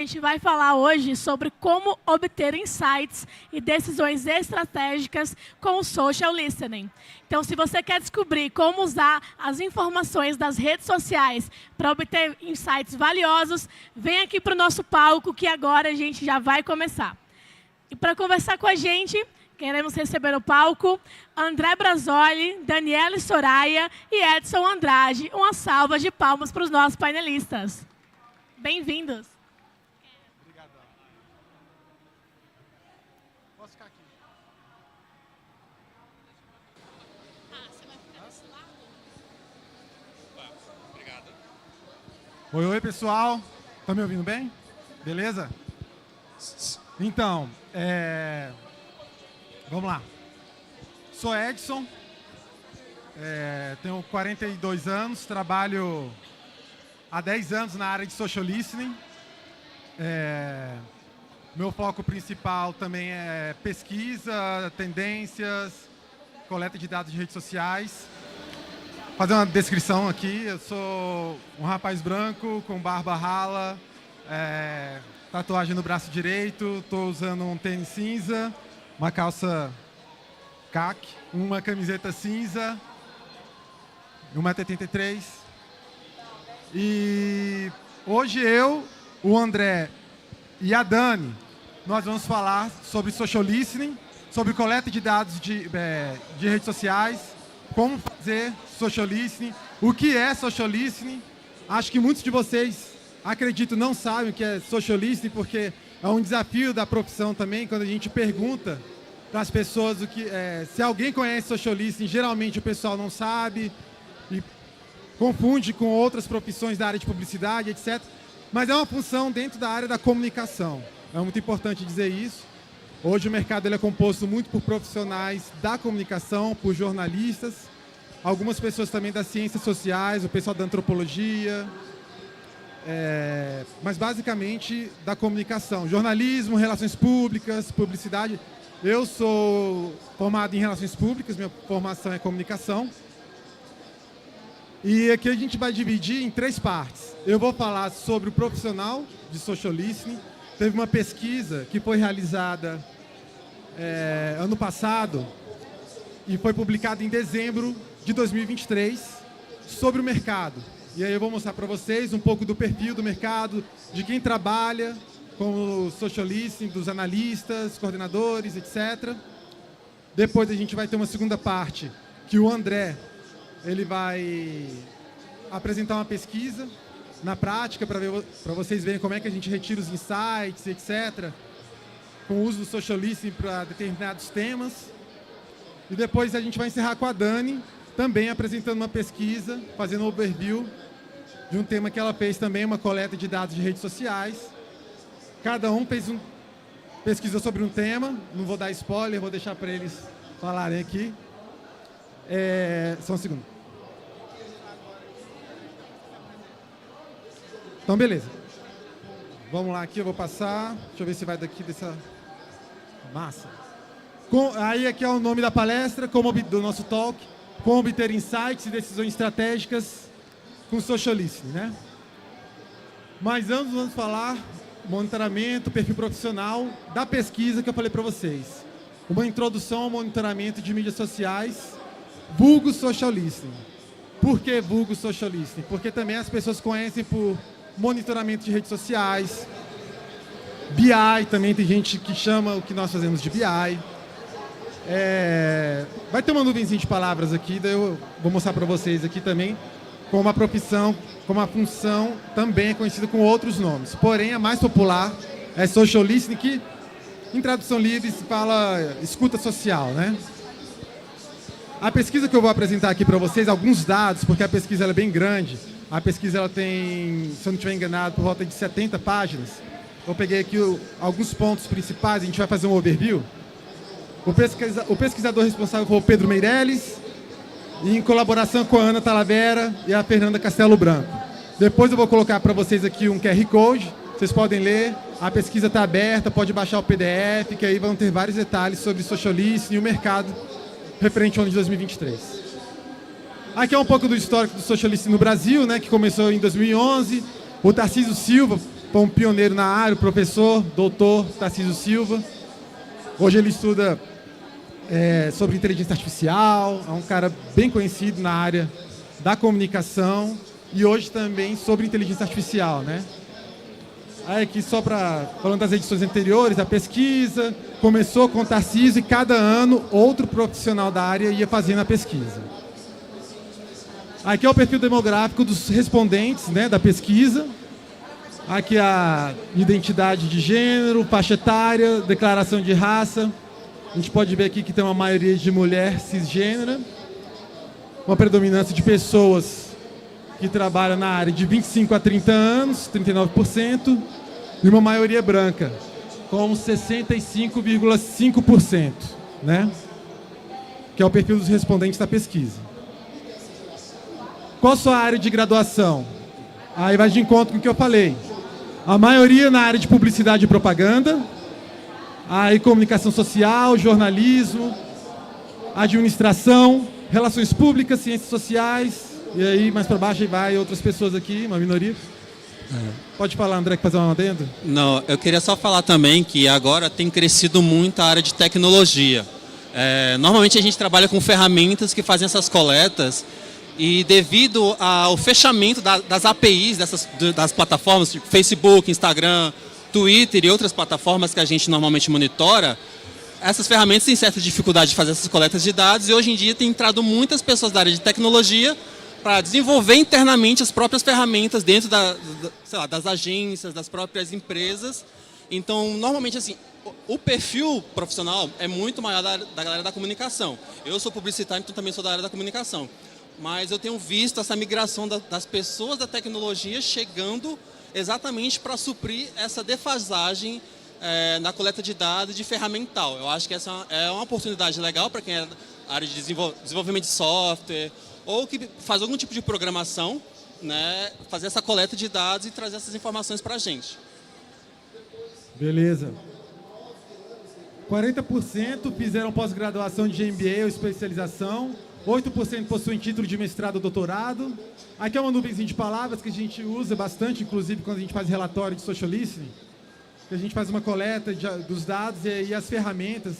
A gente vai falar hoje sobre como obter insights e decisões estratégicas com o social listening. Então, se você quer descobrir como usar as informações das redes sociais para obter insights valiosos, vem aqui para o nosso palco que agora a gente já vai começar. E para conversar com a gente, queremos receber no palco André Brazoli, Daniele Soraya e Edson Andrade. Uma salva de palmas para os nossos painelistas. Bem-vindos. Oi, pessoal. Estão me ouvindo bem? Beleza? Então, vamos lá. Sou Edson, tenho 42 anos, trabalho há 10 anos na área de social listening. Meu foco principal também é pesquisa, tendências, coleta de dados de redes sociais. Fazer uma descrição aqui, eu sou um rapaz branco com barba rala, tatuagem no braço direito, estou usando um tênis cinza, uma calça caque, uma camiseta cinza, 1,83 m. E hoje eu, o André e a Dani, nós vamos falar sobre social listening, sobre coleta de dados de redes sociais, como fazer social listening, o que é social listening. Acho que muitos de vocês, acredito, não sabem o que é social listening, porque é um desafio da profissão também, quando a gente pergunta para as pessoas o que se alguém conhece social listening, geralmente o pessoal não sabe e confunde com outras profissões da área de publicidade, etc. Mas é uma função dentro da área da comunicação. É muito importante dizer isso. Hoje o mercado ele é composto muito por profissionais da comunicação, por jornalistas, algumas pessoas também das ciências sociais, o pessoal da antropologia, mas basicamente da comunicação, jornalismo, relações públicas, publicidade. Eu sou formado em relações públicas, minha formação é comunicação. E aqui a gente vai dividir em 3 partes. Eu vou falar sobre o profissional de social listening. Teve uma pesquisa que foi realizada ano passado e foi publicada em dezembro de 2023 sobre o mercado. E aí eu vou mostrar para vocês um pouco do perfil do mercado, de quem trabalha com o social listening, dos analistas, coordenadores, etc. Depois a gente vai ter uma segunda parte que o André ele vai apresentar uma pesquisa na prática para vocês verem como é que a gente retira os insights, etc., com o uso do social listening para determinados temas. E depois a gente vai encerrar com a Dani, também apresentando uma pesquisa, fazendo um overview de um tema que ela fez também, uma coleta de dados de redes sociais. Cada um pesquisou sobre um tema, não vou dar spoiler, vou deixar para eles falarem aqui. Só um segundo. Então, beleza. Vamos lá aqui, eu vou passar. Deixa eu ver se vai daqui dessa massa. Aí aqui é o nome da palestra, do nosso talk, como obter insights e decisões estratégicas com social listening, né? Mas antes vamos falar monitoramento, perfil profissional da pesquisa que eu falei para vocês. Uma introdução ao monitoramento de mídias sociais, vulgo social listening. Por que vulgo social listening? Porque também as pessoas conhecem por monitoramento de redes sociais, BI, também tem gente que chama o que nós fazemos de BI. Vai ter uma nuvenzinha de palavras aqui, daí eu vou mostrar para vocês aqui também como a profissão, como a função também é conhecida com outros nomes. Porém, a mais popular é social listening, que em tradução livre se fala escuta social, né? A pesquisa que eu vou apresentar aqui para vocês, alguns dados, porque a pesquisa ela é bem grande. A pesquisa ela tem, se eu não estiver enganado, por volta de 70 páginas. Eu peguei aqui alguns pontos principais, a gente vai fazer um overview. O pesquisador responsável foi o Pedro Meirelles, em colaboração com a Ana Talavera e a Fernanda Castelo Branco. Depois eu vou colocar para vocês aqui um QR Code, vocês podem ler. A pesquisa está aberta, pode baixar o PDF, que aí vão ter vários detalhes sobre social listening e o mercado referente ao ano de 2023. Aqui é um pouco do histórico do social listening no Brasil, né, que começou em 2011. O Tarcísio Silva foi um pioneiro na área, o professor, doutor Tarcísio Silva. Hoje ele estuda sobre inteligência artificial, é um cara bem conhecido na área da comunicação e hoje também sobre inteligência artificial, né? Aí aqui só falando das edições anteriores, a pesquisa começou com o Tarcísio e cada ano outro profissional da área ia fazendo a pesquisa. Aqui é o perfil demográfico dos respondentes, né, da pesquisa. Aqui a identidade de gênero, faixa etária, declaração de raça. A gente pode ver aqui que tem uma maioria de mulher cisgênera, uma predominância de pessoas que trabalham na área de 25 a 30 anos, 39%, e uma maioria branca, com 65,5%, né? Que é o perfil dos respondentes da pesquisa. Qual a sua área de graduação? Aí vai de encontro com o que eu falei. A maioria na área de publicidade e propaganda, aí comunicação social, jornalismo, administração, relações públicas, ciências sociais, e aí mais para baixo aí vai outras pessoas aqui, uma minoria. Pode falar, André, que fazer uma adendo? Não, eu queria só falar também que agora tem crescido muito a área de tecnologia. Normalmente a gente trabalha com ferramentas que fazem essas coletas e devido ao fechamento das APIs das plataformas, tipo Facebook, Instagram, Twitter e outras plataformas que a gente normalmente monitora, essas ferramentas têm certa dificuldade de fazer essas coletas de dados e hoje em dia tem entrado muitas pessoas da área de tecnologia para desenvolver internamente as próprias ferramentas dentro das agências, das próprias empresas. Então, normalmente, assim, o perfil profissional é muito maior da galera da comunicação. Eu sou publicitário, então também sou da área da comunicação. Mas eu tenho visto essa migração das pessoas da tecnologia chegando exatamente para suprir essa defasagem na coleta de dados de ferramental. Eu acho que essa é uma oportunidade legal para quem é da área de desenvolvimento de software ou que faz algum tipo de programação, né, fazer essa coleta de dados e trazer essas informações para a gente. Beleza. 40% fizeram pós-graduação de MBA ou especialização, 8% possuem título de mestrado ou doutorado. Aqui é uma nuvenzinha de palavras que a gente usa bastante, inclusive quando a gente faz relatório de social listening, que a gente faz uma coleta dos dados e as ferramentas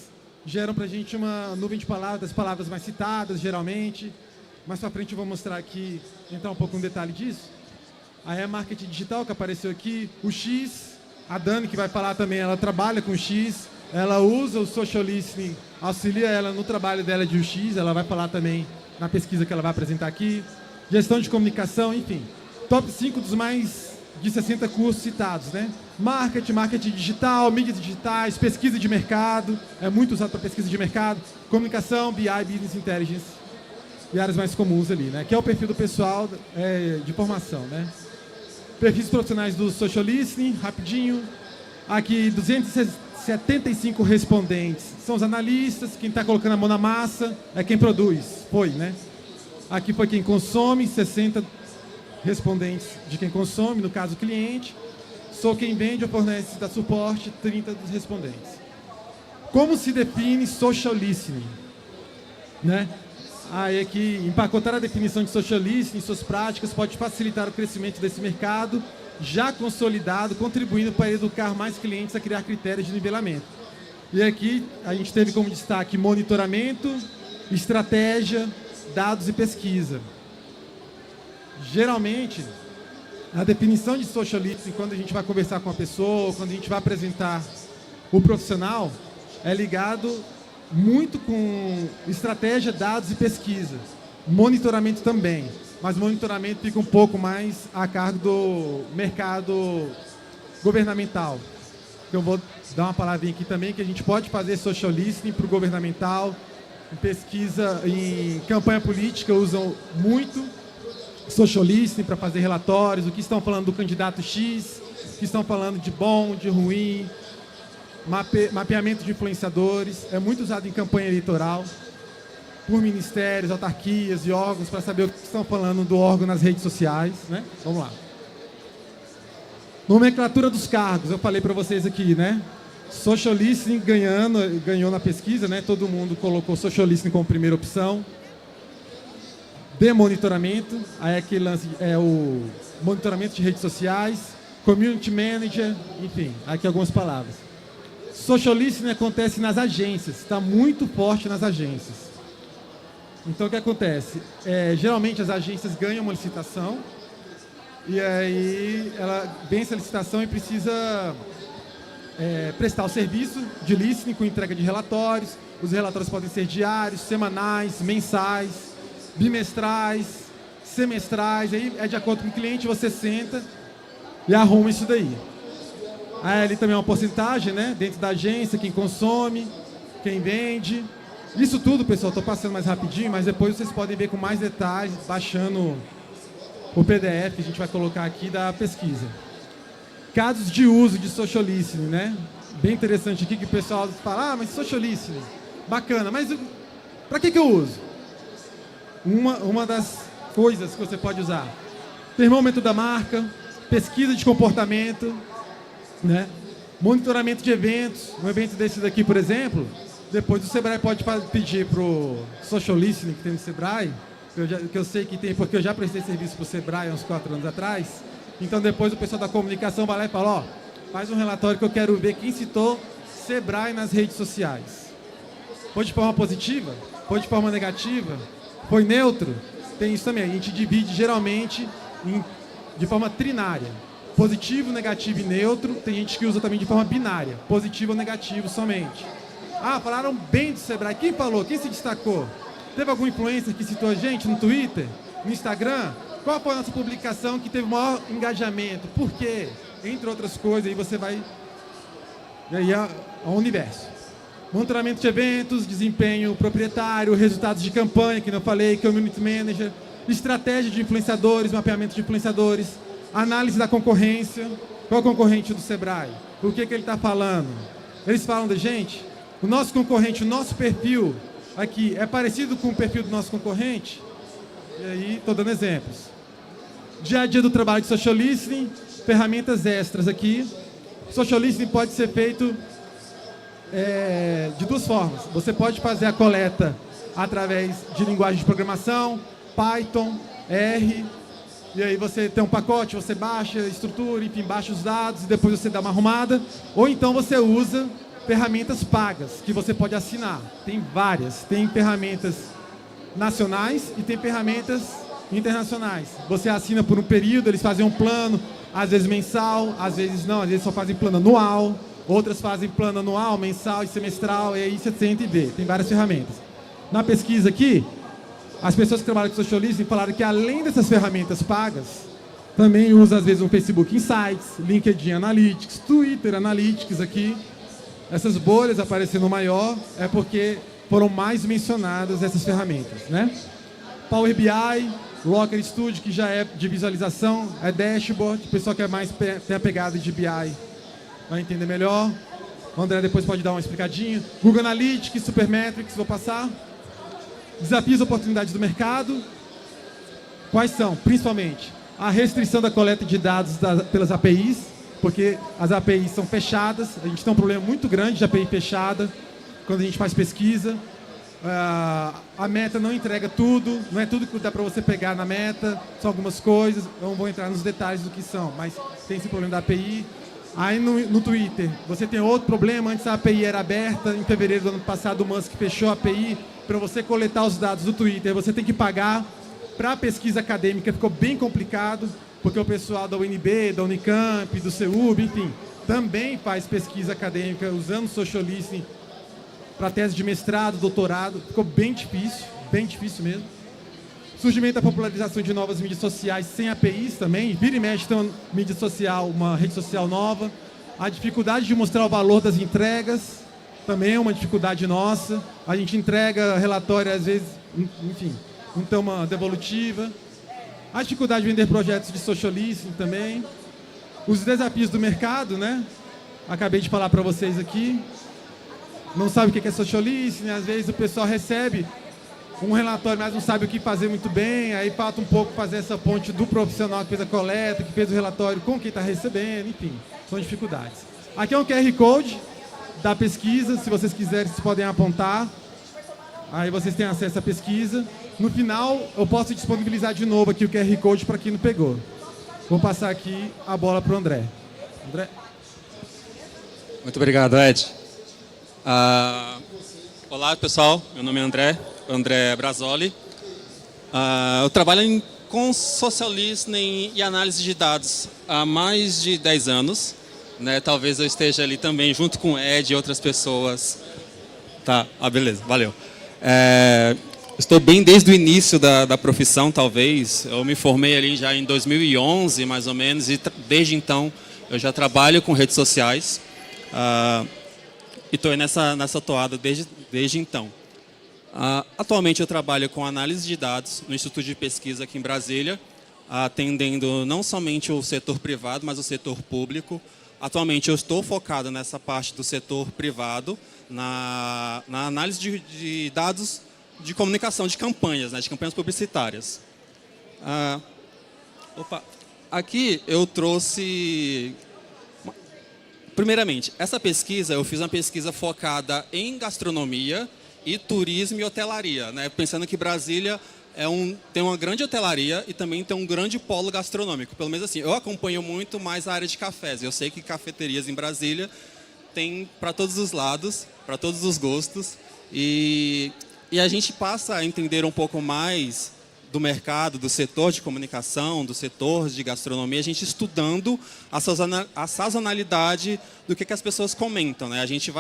geram para a gente uma nuvem de palavras, das palavras mais citadas, geralmente. Mais para frente eu vou mostrar aqui, entrar um pouco no detalhe disso. Aí é marketing digital, que apareceu aqui. O X, a Dani, que vai falar também, ela trabalha com o X. Ela usa o social listening, auxilia ela no trabalho dela de UX. Ela vai falar também na pesquisa que ela vai apresentar aqui. Gestão de comunicação, enfim. Top 5 dos mais de 60 cursos citados, né? Marketing digital, mídias digitais, pesquisa de mercado. É muito usado para pesquisa de mercado. Comunicação, BI, Business Intelligence. E áreas mais comuns ali, né? Que é o perfil do pessoal de formação, né? Perfis profissionais do social listening, rapidinho. Aqui, 275 respondentes. São os analistas, quem está colocando a mão na massa é quem produz. Foi, né? Aqui foi quem consome, 60 respondentes de quem consome, no caso, o cliente. Sou quem vende ou fornece, dá suporte, 30 dos respondentes. Como se define social listening? Né? Aí aqui, empacotar a definição de social listening em suas práticas pode facilitar o crescimento desse mercado já consolidado, contribuindo para educar mais clientes a criar critérios de nivelamento. E aqui a gente teve como destaque monitoramento, estratégia, dados e pesquisa. Geralmente, a definição de social listening, quando a gente vai conversar com a pessoa, quando a gente vai apresentar o profissional, é ligado muito com estratégia, dados e pesquisa. Monitoramento também, mas monitoramento fica um pouco mais a cargo do mercado governamental. Então, eu vou dar uma palavrinha aqui também, que a gente pode fazer social listening para o governamental. Em pesquisa, em campanha política, usam muito social listening para fazer relatórios, o que estão falando do candidato X, o que estão falando de bom, de ruim. Mapeamento de influenciadores, é muito usado em campanha eleitoral, por ministérios, autarquias e órgãos, para saber o que estão falando do órgão nas redes sociais, né? Vamos lá. Nomenclatura dos cargos, eu falei para vocês aqui, né? Social listening ganhou na pesquisa, né? Todo mundo colocou social listening como primeira opção. De monitoramento, aí aquele lance é o monitoramento de redes sociais. community manager, enfim, aqui algumas palavras. Social listening acontece nas agências, está muito forte nas agências. Então, o que acontece? Geralmente, as agências ganham uma licitação, e aí ela vence a licitação e precisa prestar o serviço de listening com entrega de relatórios. Os relatórios podem ser diários, semanais, mensais, bimestrais, semestrais. Aí é de acordo com o cliente, você senta e arruma isso daí. Aí ali também é uma porcentagem, né? Dentro da agência, quem consome, quem vende. Isso tudo, pessoal, estou passando mais rapidinho, mas depois vocês podem ver com mais detalhes, baixando o PDF que a gente vai colocar aqui da pesquisa. Casos de uso de social listening, né? Bem interessante aqui que o pessoal fala, mas social listening, bacana, mas para que eu uso? Uma das coisas que você pode usar: termômetro da marca, pesquisa de comportamento, né? Monitoramento de eventos. Um evento desse daqui, por exemplo, depois o Sebrae pode pedir para o social listening que tem no Sebrae, que eu sei que tem, porque eu já prestei serviço para o Sebrae há uns 4 anos atrás. Então depois o pessoal da comunicação vai lá e fala, ó, faz um relatório que eu quero ver quem citou Sebrae nas redes sociais. Foi de forma positiva? Foi de forma negativa? Foi neutro? Tem isso também. A gente divide geralmente de forma trinária. Positivo, negativo e neutro. Tem gente que usa também de forma binária. Positivo ou negativo somente. Ah, falaram bem do Sebrae. Quem falou? Quem se destacou? Teve algum influencer que citou a gente no Twitter? No Instagram? Qual foi a nossa publicação que teve o maior engajamento? Por quê? Entre outras coisas, aí você vai... E aí é o universo. Monitoramento de eventos, desempenho proprietário, resultados de campanha, que eu falei, community manager, estratégia de influenciadores, mapeamento de influenciadores, análise da concorrência. Qual é o concorrente do Sebrae? O que ele está falando? Eles falam da gente? O nosso concorrente, o nosso perfil aqui é parecido com o perfil do nosso concorrente? E aí, estou dando exemplos. Dia a dia do trabalho de social listening, ferramentas extras aqui. Social listening pode ser feito de duas formas. Você pode fazer a coleta através de linguagem de programação, Python, R, e aí você tem um pacote, você baixa a estrutura, enfim, baixa os dados e depois você dá uma arrumada. Ou então você usa ferramentas pagas, que você pode assinar. Tem várias. Tem ferramentas nacionais e tem ferramentas internacionais. Você assina por um período, eles fazem um plano, às vezes mensal, às vezes não, às vezes só fazem plano anual, outras fazem plano anual, mensal e semestral, e aí você senta e vê. Tem várias ferramentas. Na pesquisa aqui, as pessoas que trabalham com social listening falaram que além dessas ferramentas pagas, também usa às vezes um Facebook Insights, LinkedIn Analytics, Twitter Analytics aqui. Essas bolhas aparecendo maior é porque foram mais mencionadas essas ferramentas, né? Power BI, Locker Studio, que já é de visualização, é dashboard, o pessoal que é mais tem a pegada de BI vai entender melhor. O André depois pode dar uma explicadinha. Google Analytics, Supermetrics, vou passar. Desafios e oportunidades do mercado. Quais são? Principalmente a restrição da coleta de dados pelas APIs, porque as APIs são fechadas. A gente tem um problema muito grande de API fechada quando a gente faz pesquisa. A meta não entrega tudo, não é tudo que dá para você pegar na meta, são algumas coisas, eu não vou entrar nos detalhes do que são, mas tem esse problema da API. Aí no Twitter, você tem outro problema, antes a API era aberta, em fevereiro do ano passado o Musk fechou a API, para você coletar os dados do Twitter, você tem que pagar. Para a pesquisa acadêmica ficou bem complicado, porque o pessoal da UNB, da Unicamp, do CEUB, enfim, também faz pesquisa acadêmica usando social listening para tese de mestrado, doutorado, ficou bem difícil mesmo. Surgimento da popularização de novas mídias sociais sem APIs também, vira e mexe tem uma mídia social, uma rede social nova. A dificuldade de mostrar o valor das entregas, também é uma dificuldade nossa. A gente entrega relatório, às vezes, enfim, não tem uma devolutiva. A dificuldade de vender projetos de social listening também. Os desafios do mercado, né? Acabei de falar para vocês aqui. Não sabe o que é social listening, às vezes o pessoal recebe um relatório, mas não sabe o que fazer muito bem, aí falta um pouco fazer essa ponte do profissional que fez a coleta, que fez o relatório com quem está recebendo, enfim, são dificuldades. Aqui é um QR Code da pesquisa, se vocês quiserem, vocês podem apontar, aí vocês têm acesso à pesquisa. No final, eu posso disponibilizar de novo aqui o QR Code para quem não pegou. Vou passar aqui a bola para o André. André? Muito obrigado, Ed. Olá, pessoal. Meu nome é André Brasoli. Eu trabalho com social listening e análise de dados há mais de 10 anos. Né? Talvez eu esteja ali também junto com o Ed e outras pessoas. Tá, beleza, valeu. Estou bem desde o início da profissão, talvez. Eu me formei ali já em 2011, mais ou menos, e desde então eu já trabalho com redes sociais. E estou nessa toada desde então. Atualmente eu trabalho com análise de dados no Instituto de Pesquisa aqui em Brasília, atendendo não somente o setor privado, mas o setor público. Atualmente eu estou focado nessa parte do setor privado, na análise de dados de comunicação, de campanhas, né, de campanhas publicitárias. Aqui eu trouxe... Primeiramente, essa pesquisa, eu fiz uma pesquisa focada em gastronomia e turismo e hotelaria, né, pensando que Brasília tem uma grande hotelaria e também tem um grande polo gastronômico. Pelo menos assim, eu acompanho muito mais a área de cafés. Eu sei que cafeterias em Brasília tem para todos os lados, para todos os gostos. E a gente passa a entender um pouco mais do mercado, do setor de comunicação, do setor de gastronomia, a gente estudando a sazonalidade do que as pessoas comentam, né? A gente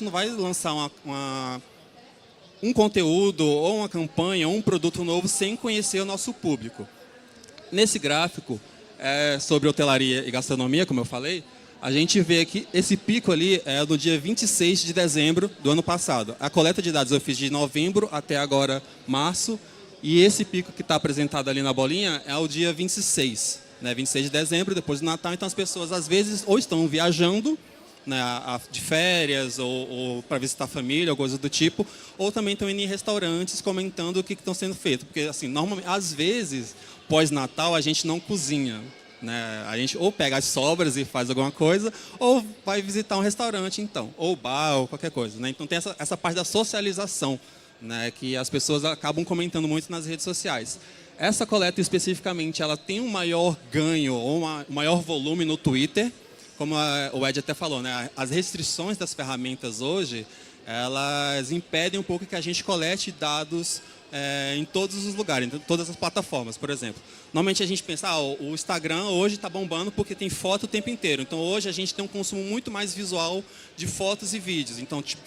não vai lançar um conteúdo ou uma campanha ou um produto novo sem conhecer o nosso público. Nesse gráfico, sobre hotelaria e gastronomia, como eu falei, a gente vê que esse pico ali é do dia 26 de dezembro do ano passado. A coleta de dados eu fiz de novembro até agora março, e esse pico que está apresentado ali na bolinha é o dia 26, né, 26 de dezembro, depois do Natal. Então as pessoas às vezes ou estão viajando, né, de férias ou para visitar a família, ou coisa do tipo, ou também estão indo em restaurantes comentando o que estão sendo feito. Porque, assim, normalmente, às vezes, pós-Natal, a gente não cozinha. Né? A gente ou pega as sobras e faz alguma coisa, ou vai visitar um restaurante, então, ou bar, ou qualquer coisa. Né? Então tem essa parte da socialização, né, que as pessoas acabam comentando muito nas redes sociais. Essa coleta, especificamente, ela tem um maior ganho, ou um maior volume no Twitter, como o Ed até falou, né? As restrições das ferramentas hoje, elas impedem um pouco que a gente colete dados em todos os lugares, em todas as plataformas, por exemplo. Normalmente a gente pensa, o Instagram hoje está bombando porque tem foto o tempo inteiro. Então hoje a gente tem um consumo muito mais visual de fotos e vídeos. Então, tipo,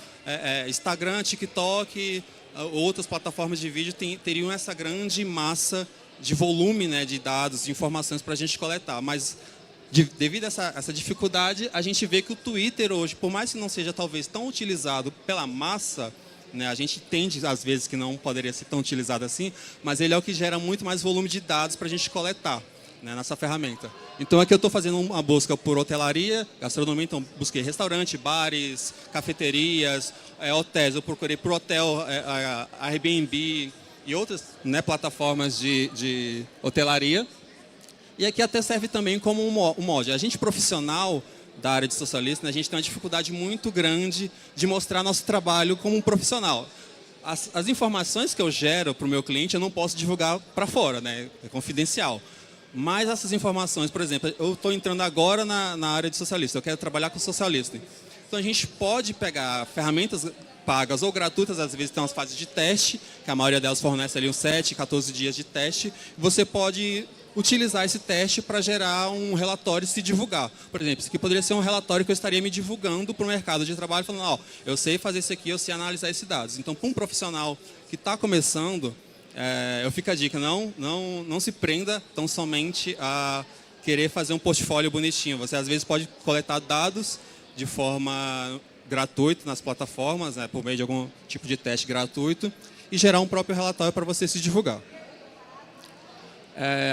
Instagram, TikTok, outras plataformas de vídeo teriam essa grande massa de volume, né, de dados, de informações para a gente coletar. Mas devido a essa dificuldade, a gente vê que o Twitter hoje, por mais que não seja talvez tão utilizado pela massa, né, a gente entende às vezes que não poderia ser tão utilizado assim, mas ele é o que gera muito mais volume de dados para a gente coletar, né, nessa ferramenta. Então aqui eu estou fazendo uma busca por hotelaria, gastronomia, então busquei restaurante, bares, cafeterias, hotéis. Eu procurei por hotel, Airbnb e outras, né, plataformas de hotelaria. E aqui até serve também como um molde. A gente profissional da área de socialista, né, a gente tem uma dificuldade muito grande de mostrar nosso trabalho como um profissional. As informações que eu gero para o meu cliente eu não posso divulgar para fora, né, é confidencial. Mas essas informações, por exemplo, eu estou entrando agora na área de socialista, eu quero trabalhar com socialista. Então a gente pode pegar ferramentas pagas ou gratuitas, às vezes tem umas fases de teste, que a maioria delas fornece ali uns 7, 14 dias de teste. Você pode utilizar esse teste para gerar um relatório e se divulgar. Por exemplo, isso aqui poderia ser um relatório que eu estaria me divulgando para o mercado de trabalho, falando, eu sei fazer isso aqui, eu sei analisar esses dados. Então, para um profissional que está começando, eu fico a dica, não se prenda tão somente a querer fazer um portfólio bonitinho. Você, às vezes, pode coletar dados de forma gratuita nas plataformas, né, por meio de algum tipo de teste gratuito, e gerar um próprio relatório para você se divulgar.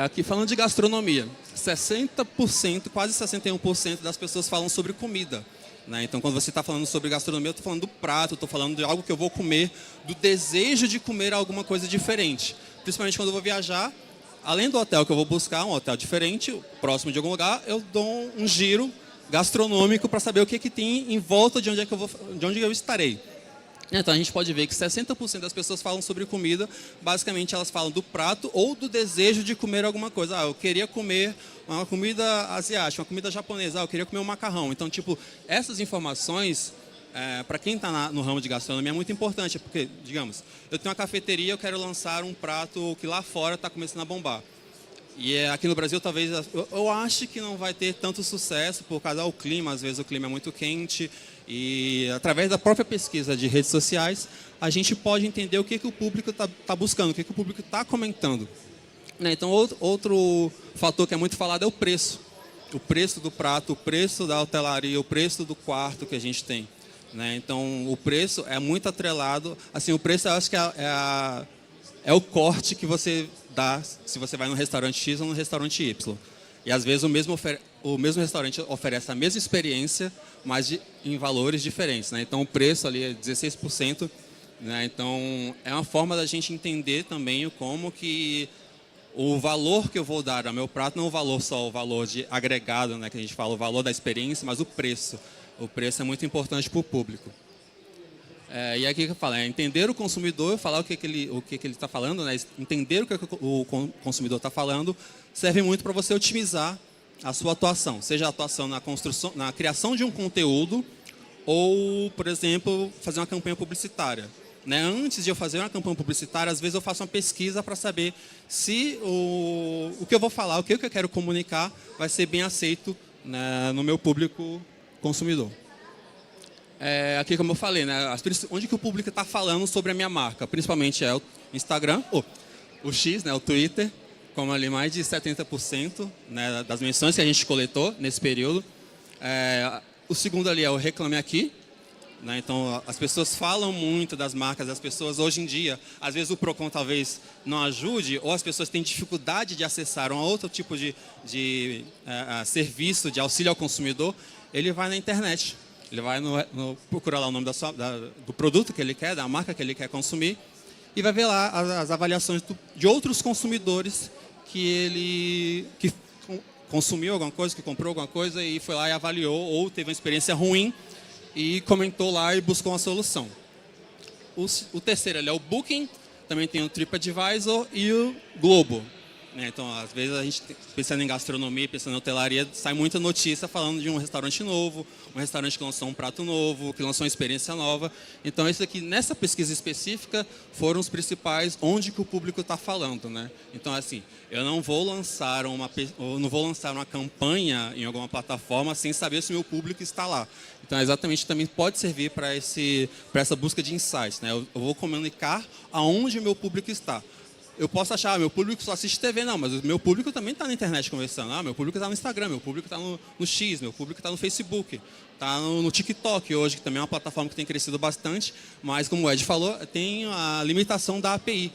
Aqui falando de gastronomia, 60%, quase 61% das pessoas falam sobre comida. Né? Então, quando você está falando sobre gastronomia, eu estou falando do prato, estou falando de algo que eu vou comer, do desejo de comer alguma coisa diferente. Principalmente quando eu vou viajar, além do hotel que eu vou buscar, um hotel diferente, próximo de algum lugar, eu dou um giro gastronômico para saber o que tem em volta de onde eu estarei. Então a gente pode ver que 60% das pessoas falam sobre comida, basicamente elas falam do prato ou do desejo de comer alguma coisa. Eu queria comer uma comida asiática, uma comida japonesa, eu queria comer um macarrão. Então, tipo, essas informações, para quem está no ramo de gastronomia é muito importante, porque, digamos, eu tenho uma cafeteria, eu quero lançar um prato que lá fora está começando a bombar. E aqui no Brasil, talvez, eu acho que não vai ter tanto sucesso por causa do clima. Às vezes o clima é muito quente e, através da própria pesquisa de redes sociais, a gente pode entender o que o público está buscando, o que o público está comentando. Então, outro fator que é muito falado é o preço. O preço do prato, o preço da hotelaria, o preço do quarto que a gente tem. Então, o preço é muito atrelado. Assim, o preço, eu acho que é o corte que você dá se você vai num restaurante X ou num restaurante Y. E às vezes o mesmo restaurante oferece a mesma experiência, mas em valores diferentes. Então o preço ali é 16%. Então é uma forma da gente entender também como que o valor que eu vou dar ao meu prato não é só o valor de agregado, que a gente fala, o valor da experiência, mas o preço. O preço é muito importante para o público. E aqui que eu falo, entender o consumidor, falar o que ele está falando, entender o que o consumidor está falando, serve muito para você otimizar a sua atuação, seja a atuação na construção, na criação de um conteúdo ou, por exemplo, fazer uma campanha publicitária. Antes de eu fazer uma campanha publicitária, às vezes eu faço uma pesquisa para saber se o que eu vou falar, o que eu quero comunicar, vai ser bem aceito no meu público consumidor. Aqui, como eu falei, onde que o público está falando sobre a minha marca? Principalmente é o Instagram, o X, o Twitter, como ali mais de 70% das menções que a gente coletou nesse período. O segundo ali é o Reclame Aqui. Então, as pessoas falam muito das marcas, as pessoas hoje em dia, às vezes o Procon talvez não ajude, ou as pessoas têm dificuldade de acessar um outro tipo de serviço de auxílio ao consumidor, ele vai na internet. Ele vai procurar lá o nome do produto que ele quer, da marca que ele quer consumir, e vai ver lá as avaliações de outros consumidores que consumiu alguma coisa, que comprou alguma coisa e foi lá e avaliou, ou teve uma experiência ruim e comentou lá e buscou uma solução. O terceiro é o Booking, também tem o TripAdvisor e o Globo. Então, às vezes, a gente, pensando em gastronomia, pensando em hotelaria, sai muita notícia falando de um restaurante novo, um restaurante que lançou um prato novo, que lançou uma experiência nova. Então, isso aqui, nessa pesquisa específica, foram os principais onde que o público está falando. Então, assim, eu não vou lançar uma campanha em alguma plataforma sem saber se o meu público está lá. Então, exatamente, também pode servir para essa busca de insights. Eu vou comunicar aonde o meu público está. Eu posso achar, meu público só assiste TV, não, mas o meu público também está na internet conversando. Meu público está no Instagram, meu público está no X, meu público está no Facebook, está no TikTok hoje, que também é uma plataforma que tem crescido bastante, mas como o Ed falou, tem a limitação da API.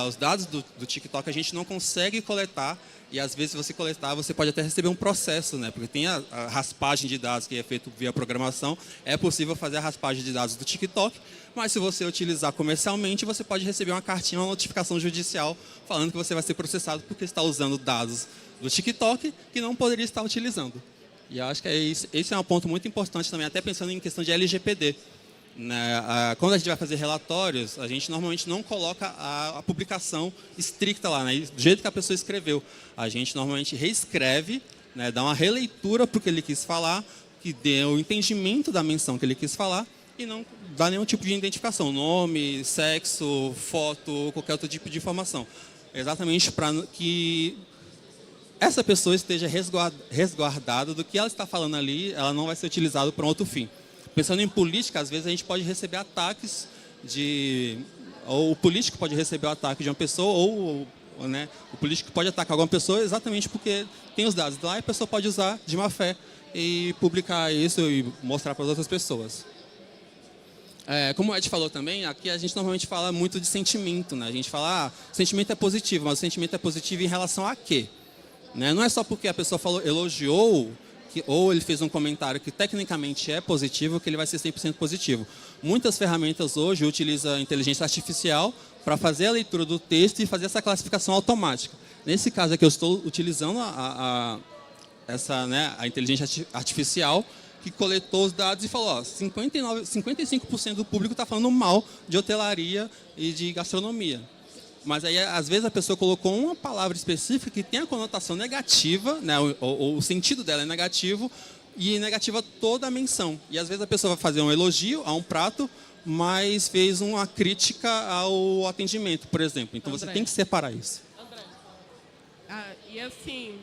Os dados do TikTok a gente não consegue coletar, e às vezes se você coletar, você pode até receber um processo, porque tem a raspagem de dados que é feito via programação, é possível fazer a raspagem de dados do TikTok, mas se você utilizar comercialmente, você pode receber uma cartinha, uma notificação judicial falando que você vai ser processado porque está usando dados do TikTok que não poderia estar utilizando. E eu acho que esse é um ponto muito importante também, até pensando em questão de LGPD. Quando a gente vai fazer relatórios, a gente normalmente não coloca a publicação estricta lá, do jeito que a pessoa escreveu. A gente normalmente reescreve, dá uma releitura para o que ele quis falar, que dê o entendimento da menção que ele quis falar, e não dá nenhum tipo de identificação, nome, sexo, foto, qualquer outro tipo de informação. Exatamente para que essa pessoa esteja resguardada do que ela está falando ali, ela não vai ser utilizada para um outro fim. Pensando em política, às vezes a gente pode receber ataques ou o político pode receber o ataque de uma pessoa, ou o político pode atacar alguma pessoa exatamente porque tem os dados lá e a pessoa pode usar de má fé e publicar isso e mostrar para as outras pessoas. Como o Ed falou também, aqui a gente normalmente fala muito de sentimento. A gente fala, o sentimento é positivo, mas o sentimento é positivo em relação a quê? Não é só porque a pessoa elogiou, ou ele fez um comentário que tecnicamente é positivo, que ele vai ser 100% positivo. Muitas ferramentas hoje utilizam a inteligência artificial para fazer a leitura do texto e fazer essa classificação automática. Nesse caso aqui, eu estou utilizando a inteligência artificial que coletou os dados e falou, ó, 55% do público está falando mal de hotelaria e de gastronomia. Mas aí, às vezes, a pessoa colocou uma palavra específica que tem a conotação negativa, né, o sentido dela é negativo, e negativa toda a menção. E, às vezes, a pessoa vai fazer um elogio a um prato, mas fez uma crítica ao atendimento, por exemplo. Então, André, você tem que separar isso. André, e assim,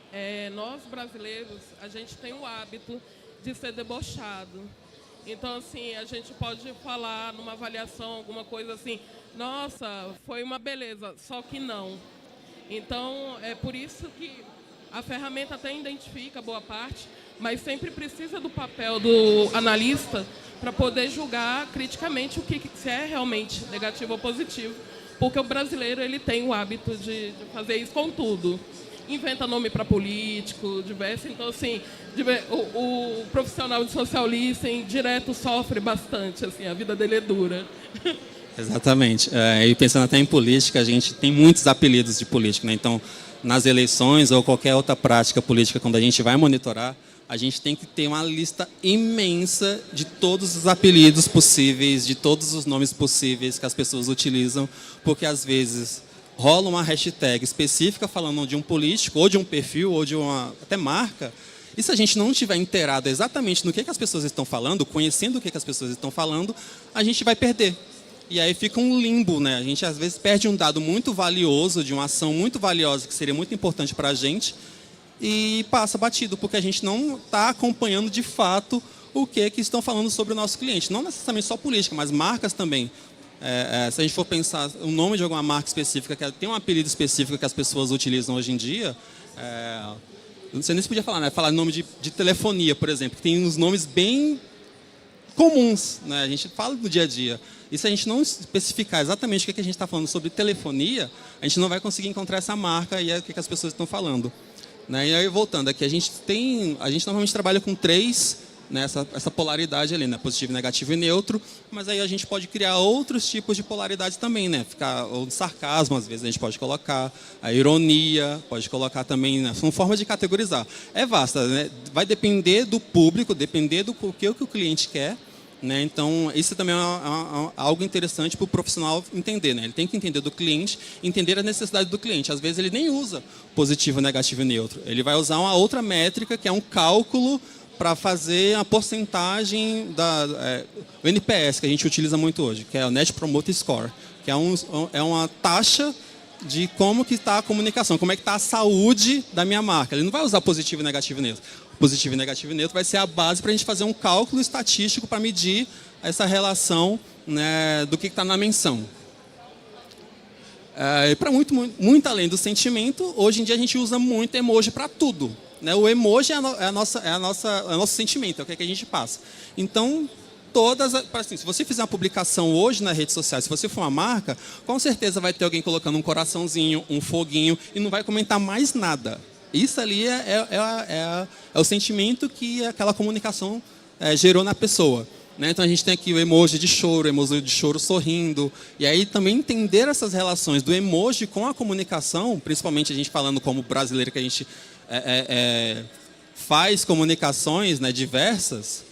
nós brasileiros, a gente tem o hábito de ser debochado. Então, assim, a gente pode falar numa avaliação, alguma coisa assim, nossa, foi uma beleza, só que não. Então, é por isso que a ferramenta até identifica boa parte, mas sempre precisa do papel do analista para poder julgar criticamente se é realmente negativo ou positivo, porque o brasileiro ele tem o hábito de fazer isso com tudo. Inventa nome para político, diverso. Então, assim, o profissional de social listening direto sofre bastante, assim, a vida dele é dura. Exatamente. E pensando até em política, a gente tem muitos apelidos de político, né? Então, nas eleições ou qualquer outra prática política, quando a gente vai monitorar, a gente tem que ter uma lista imensa de todos os apelidos possíveis, de todos os nomes possíveis que as pessoas utilizam, porque às vezes rola uma hashtag específica falando de um político, ou de um perfil, ou de uma até marca, e se a gente não estiver inteirado exatamente no que as pessoas estão falando, conhecendo o que as pessoas estão falando, a gente vai perder. E aí fica um limbo, né? A gente às vezes perde um dado muito valioso, de uma ação muito valiosa, que seria muito importante para a gente, e passa batido, porque a gente não está acompanhando de fato o que estão falando sobre o nosso cliente. Não necessariamente só política, mas marcas também. Se a gente for pensar o nome de alguma marca específica, que tem um apelido específico que as pessoas utilizam hoje em dia, não sei nem se podia falar, né? Falar nome de telefonia, por exemplo, que tem uns nomes bem comuns, né? A gente fala do dia a dia. E se a gente não especificar exatamente o que a gente está falando sobre telefonia, a gente não vai conseguir encontrar essa marca e o que as pessoas estão falando. Né? E aí, voltando aqui, a gente normalmente trabalha com 3, né, essa polaridade ali, né, positivo, negativo e neutro, mas aí a gente pode criar outros tipos de polaridade também, né, o sarcasmo, às vezes a gente pode colocar, a ironia, pode colocar também, né, são formas de categorizar. É vasta, né, vai depender do público, depender do que o cliente quer, né, então isso também é algo interessante para o profissional entender, né, ele tem que entender do cliente, entender a necessidade do cliente. Às vezes ele nem usa positivo, negativo e neutro, ele vai usar uma outra métrica que é um cálculo para fazer a porcentagem do NPS, que a gente utiliza muito hoje, que é o Net Promoter Score, que é uma taxa de como que está a comunicação, como é que está a saúde da minha marca. Ele não vai usar positivo, negativo e neutro. Positivo, negativo e neutro vai ser a base para a gente fazer um cálculo estatístico para medir essa relação, né, do que está na menção. Para muito além do sentimento, hoje em dia a gente usa muito emoji para tudo. Né? O emoji é o nosso sentimento, é o que a gente passa. Então, assim, se você fizer uma publicação hoje nas redes sociais, se você for uma marca, com certeza vai ter alguém colocando um coraçãozinho, um foguinho, e não vai comentar mais nada. Isso ali é o sentimento que aquela comunicação gerou na pessoa. Né? Então, a gente tem aqui o emoji de choro sorrindo. E aí, também entender essas relações do emoji com a comunicação, principalmente a gente falando como brasileiro, que a gente faz comunicações, né, diversas,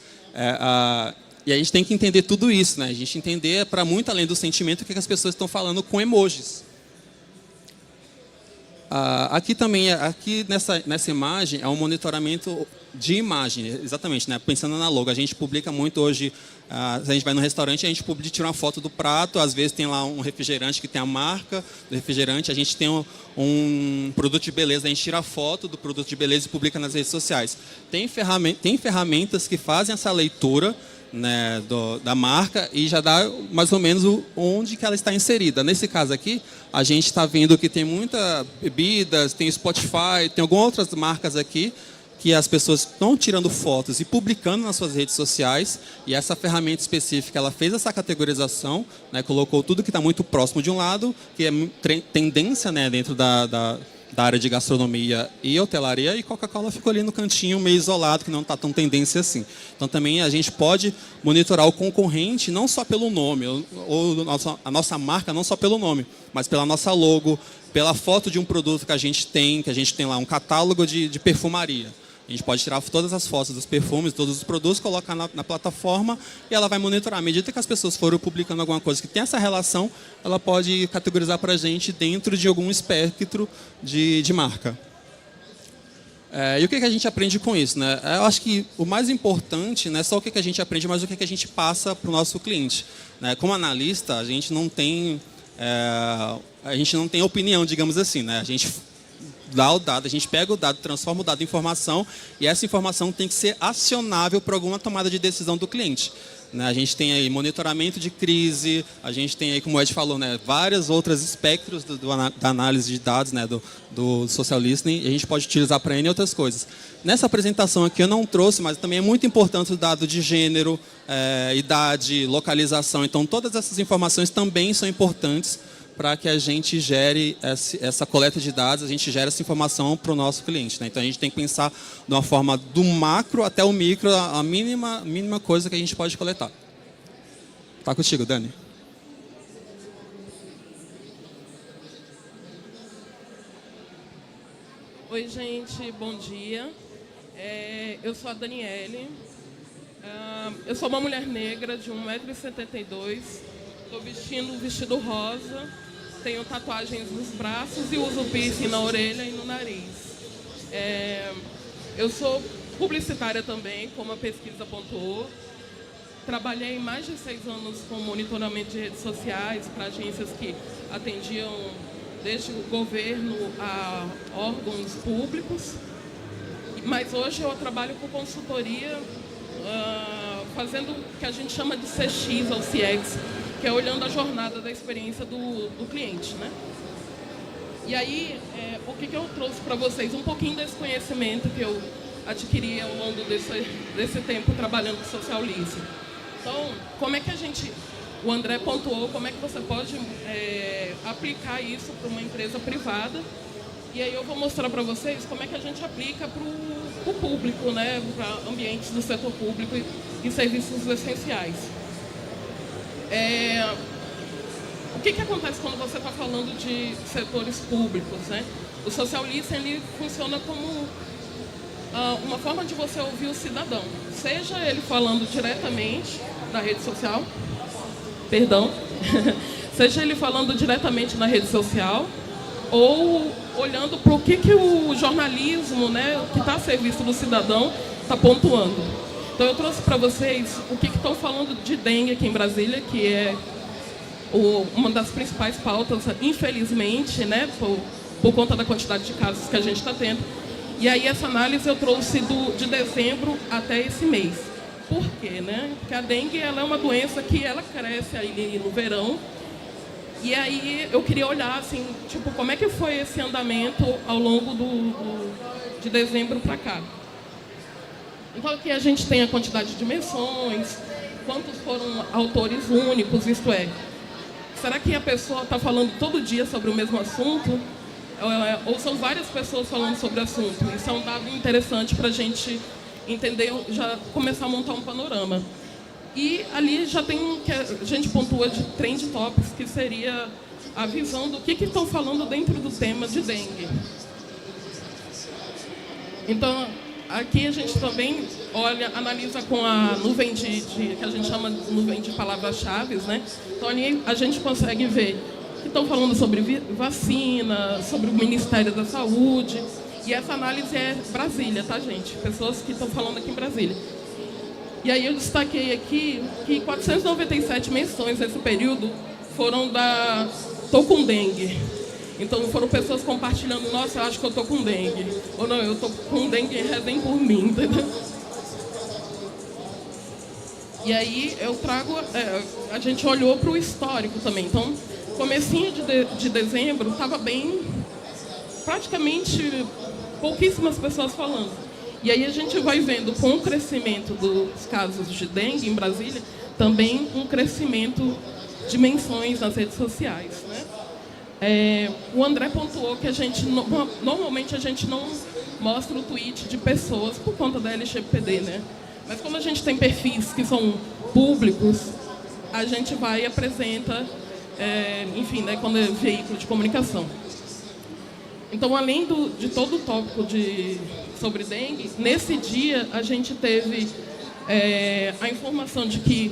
e a gente tem que entender tudo isso. Né? A gente entender, para muito além do sentimento, o que as pessoas estão falando com emojis. Aqui também, nessa imagem, é um monitoramento de imagem, exatamente, né? Pensando na logo. A gente publica muito hoje, se a gente vai no restaurante, a gente tira uma foto do prato, às vezes tem lá um refrigerante que tem a marca do refrigerante, a gente tem um produto de beleza, a gente tira a foto do produto de beleza e publica nas redes sociais. Tem ferramentas que fazem essa leitura, né, da marca e já dá mais ou menos onde que ela está inserida. Nesse caso aqui, a gente está vendo que tem muitas bebidas, tem Spotify, tem algumas outras marcas aqui que as pessoas estão tirando fotos e publicando nas suas redes sociais, e essa ferramenta específica ela fez essa categorização, né, colocou tudo que está muito próximo de um lado, que é tendência, né, dentro da área de gastronomia e hotelaria, e Coca-Cola ficou ali no cantinho, meio isolado, que não está tão tendência assim. Então, também a gente pode monitorar o concorrente não só pelo nome, ou a nossa marca não só pelo nome, mas pela nossa logo, pela foto de um produto que a gente tem lá um catálogo de perfumaria. A gente pode tirar todas as fotos dos perfumes, todos os produtos, colocar na plataforma e ela vai monitorar. À medida que as pessoas forem publicando alguma coisa que tem essa relação, ela pode categorizar para a gente dentro de algum espectro de marca. E o que a gente aprende com isso, né? Eu acho que o mais importante não é só o que a gente aprende, mas o que a gente passa para o nosso cliente, né? Como analista, a gente não tem opinião, digamos assim, né? A gente dá o dado, a gente pega o dado, transforma o dado em informação e essa informação tem que ser acionável para alguma tomada de decisão do cliente. A gente tem aí monitoramento de crise, a gente tem aí, como o Ed falou, né, vários outros espectros da análise de dados, né, do social listening, e a gente pode utilizar para N outras coisas. Nessa apresentação aqui eu não trouxe, mas também é muito importante o dado de gênero, idade, localização. Então, todas essas informações também são importantes para que a gente gere essa coleta de dados, a gente gere essa informação para o nosso cliente, né? Então, a gente tem que pensar de uma forma do macro até o micro, a mínima coisa que a gente pode coletar. Tá contigo, Dani. Oi, gente, bom dia. Eu sou a Daniele. Eu sou uma mulher negra de 1,72 m. Estou vestindo um vestido rosa. Tenho tatuagens nos braços e uso piercing na orelha e no nariz. Eu sou publicitária também, como a pesquisa apontou. Trabalhei mais de 6 anos com monitoramento de redes sociais para agências que atendiam desde o governo a órgãos públicos. Mas hoje eu trabalho com consultoria, fazendo o que a gente chama de CX ou CX, que é olhando a jornada da experiência do cliente, né? E aí, o que eu trouxe para vocês? Um pouquinho desse conhecimento que eu adquiri ao longo desse tempo trabalhando com social listening. Então, como é que o André pontuou, como é que você pode aplicar isso para uma empresa privada? E aí eu vou mostrar para vocês como é que a gente aplica para o público, né? Para ambientes do setor público e serviços essenciais. O que acontece quando você está falando de setores públicos, né? O social listening ele funciona como uma forma de você ouvir o cidadão, seja ele falando diretamente na rede social, seja ele falando diretamente na rede social, ou olhando para o que o jornalismo, né, que está a serviço do cidadão, está pontuando. Então, eu trouxe para vocês o que estão falando de dengue aqui em Brasília, que é uma das principais pautas, infelizmente, né, por conta da quantidade de casos que a gente está tendo. E aí, essa análise eu trouxe de dezembro até esse mês. Por quê, né? Porque a dengue ela é uma doença que ela cresce ali no verão. E aí, eu queria olhar, assim, tipo, como é que foi esse andamento ao longo de dezembro para cá. Então, aqui a gente tem a quantidade de menções, quantos foram autores únicos, isto é, será que a pessoa está falando todo dia sobre o mesmo assunto? Ou são várias pessoas falando sobre o assunto? Isso é um dado interessante para a gente entender, já começar a montar um panorama. E ali já tem que a gente pontua de trend topics, que seria a visão do que estão falando dentro do tema de dengue. Então, aqui a gente também analisa com a nuvem que a gente chama de nuvem de palavras-chave, né? Então, ali a gente consegue ver que estão falando sobre vacina, sobre o Ministério da Saúde. E essa análise é Brasília, tá, gente? Pessoas que estão falando aqui em Brasília. E aí eu destaquei aqui que 497 menções nesse período foram da "tô com dengue". Então foram pessoas compartilhando, nossa, eu acho que eu tô com dengue. Ou não, eu tô com dengue, rezem por mim, entendeu? E aí eu trago, a gente olhou para o histórico também. Então, comecinho de dezembro, estava bem, praticamente pouquíssimas pessoas falando. E aí a gente vai vendo, com o crescimento dos casos de dengue em Brasília, também um crescimento de menções nas redes sociais, né? O André pontuou que normalmente a gente não mostra o tweet de pessoas por conta da LGPD, né? Mas como a gente tem perfis que são públicos, a gente vai e apresenta, enfim, né, quando é veículo de comunicação. Então, além de todo o tópico sobre dengue, nesse dia a gente teve a informação de que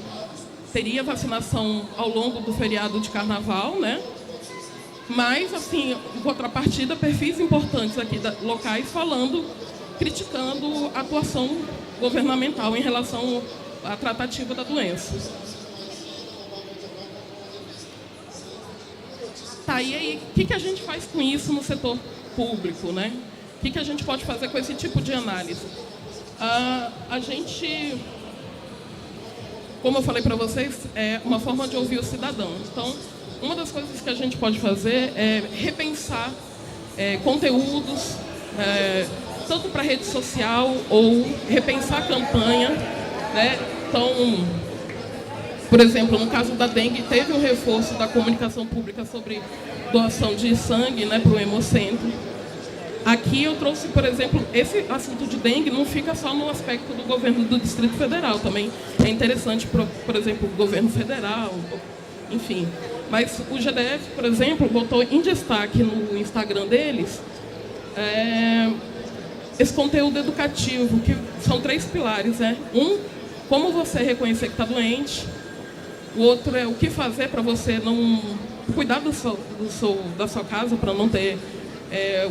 teria vacinação ao longo do feriado de carnaval, né? Mas, assim, em contrapartida, perfis importantes aqui locais criticando a atuação governamental em relação à tratativa da doença. Tá, e aí, o que a gente faz com isso no setor público, né? O que a gente pode fazer com esse tipo de análise? A gente, como eu falei para vocês, é uma forma de ouvir o cidadão. Então, uma das coisas que a gente pode fazer é repensar conteúdos, tanto para rede social ou repensar a campanha, né? Então, por exemplo, no caso da dengue, teve um reforço da comunicação pública sobre doação de sangue, né, para o Hemocentro. Aqui eu trouxe, por exemplo, esse assunto de dengue não fica só no aspecto do governo do Distrito Federal, também é interessante, por exemplo, o governo federal, enfim. Mas o GDF, por exemplo, botou em destaque no Instagram deles esse conteúdo educativo, que são 3 pilares, né? Um, como você reconhecer que está doente. O outro é o que fazer para você não cuidar da sua casa para não ter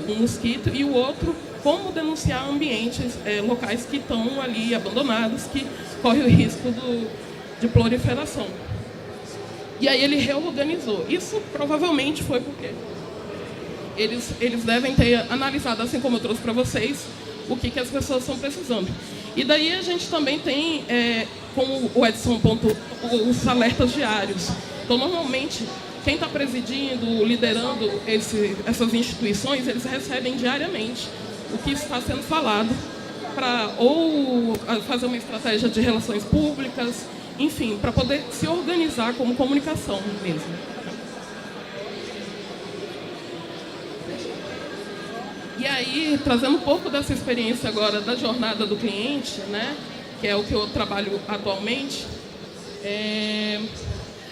um mosquito. E o outro, como denunciar ambientes, locais que estão ali abandonados, que correm o risco de proliferação. E aí ele reorganizou. Isso provavelmente foi porque eles devem ter analisado, assim como eu trouxe para vocês, o que as pessoas estão precisando. E daí a gente também tem, como o Edson pontuou, os alertas diários. Então, normalmente, quem está presidindo, liderando essas instituições, eles recebem diariamente o que está sendo falado para ou fazer uma estratégia de relações públicas, enfim, para poder se organizar como comunicação mesmo. E aí, trazendo um pouco dessa experiência agora da jornada do cliente, né, que é o que eu trabalho atualmente,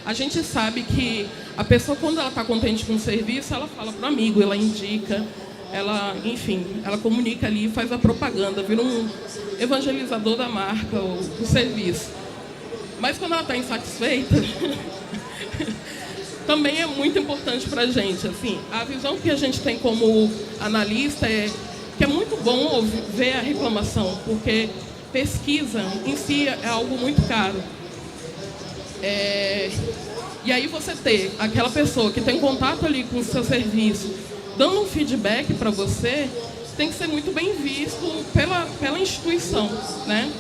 a gente sabe que a pessoa, quando ela está contente com o serviço, ela fala para o amigo, ela indica, enfim, ela comunica ali, faz a propaganda, vira um evangelizador da marca, do serviço. Mas quando ela está insatisfeita, também é muito importante para a gente. Assim, a visão que a gente tem como analista é que é muito bom ver a reclamação, porque pesquisa em si é algo muito caro. E aí você ter aquela pessoa que tem contato ali com o seu serviço, dando um feedback para você, tem que ser muito bem visto pela instituição, né?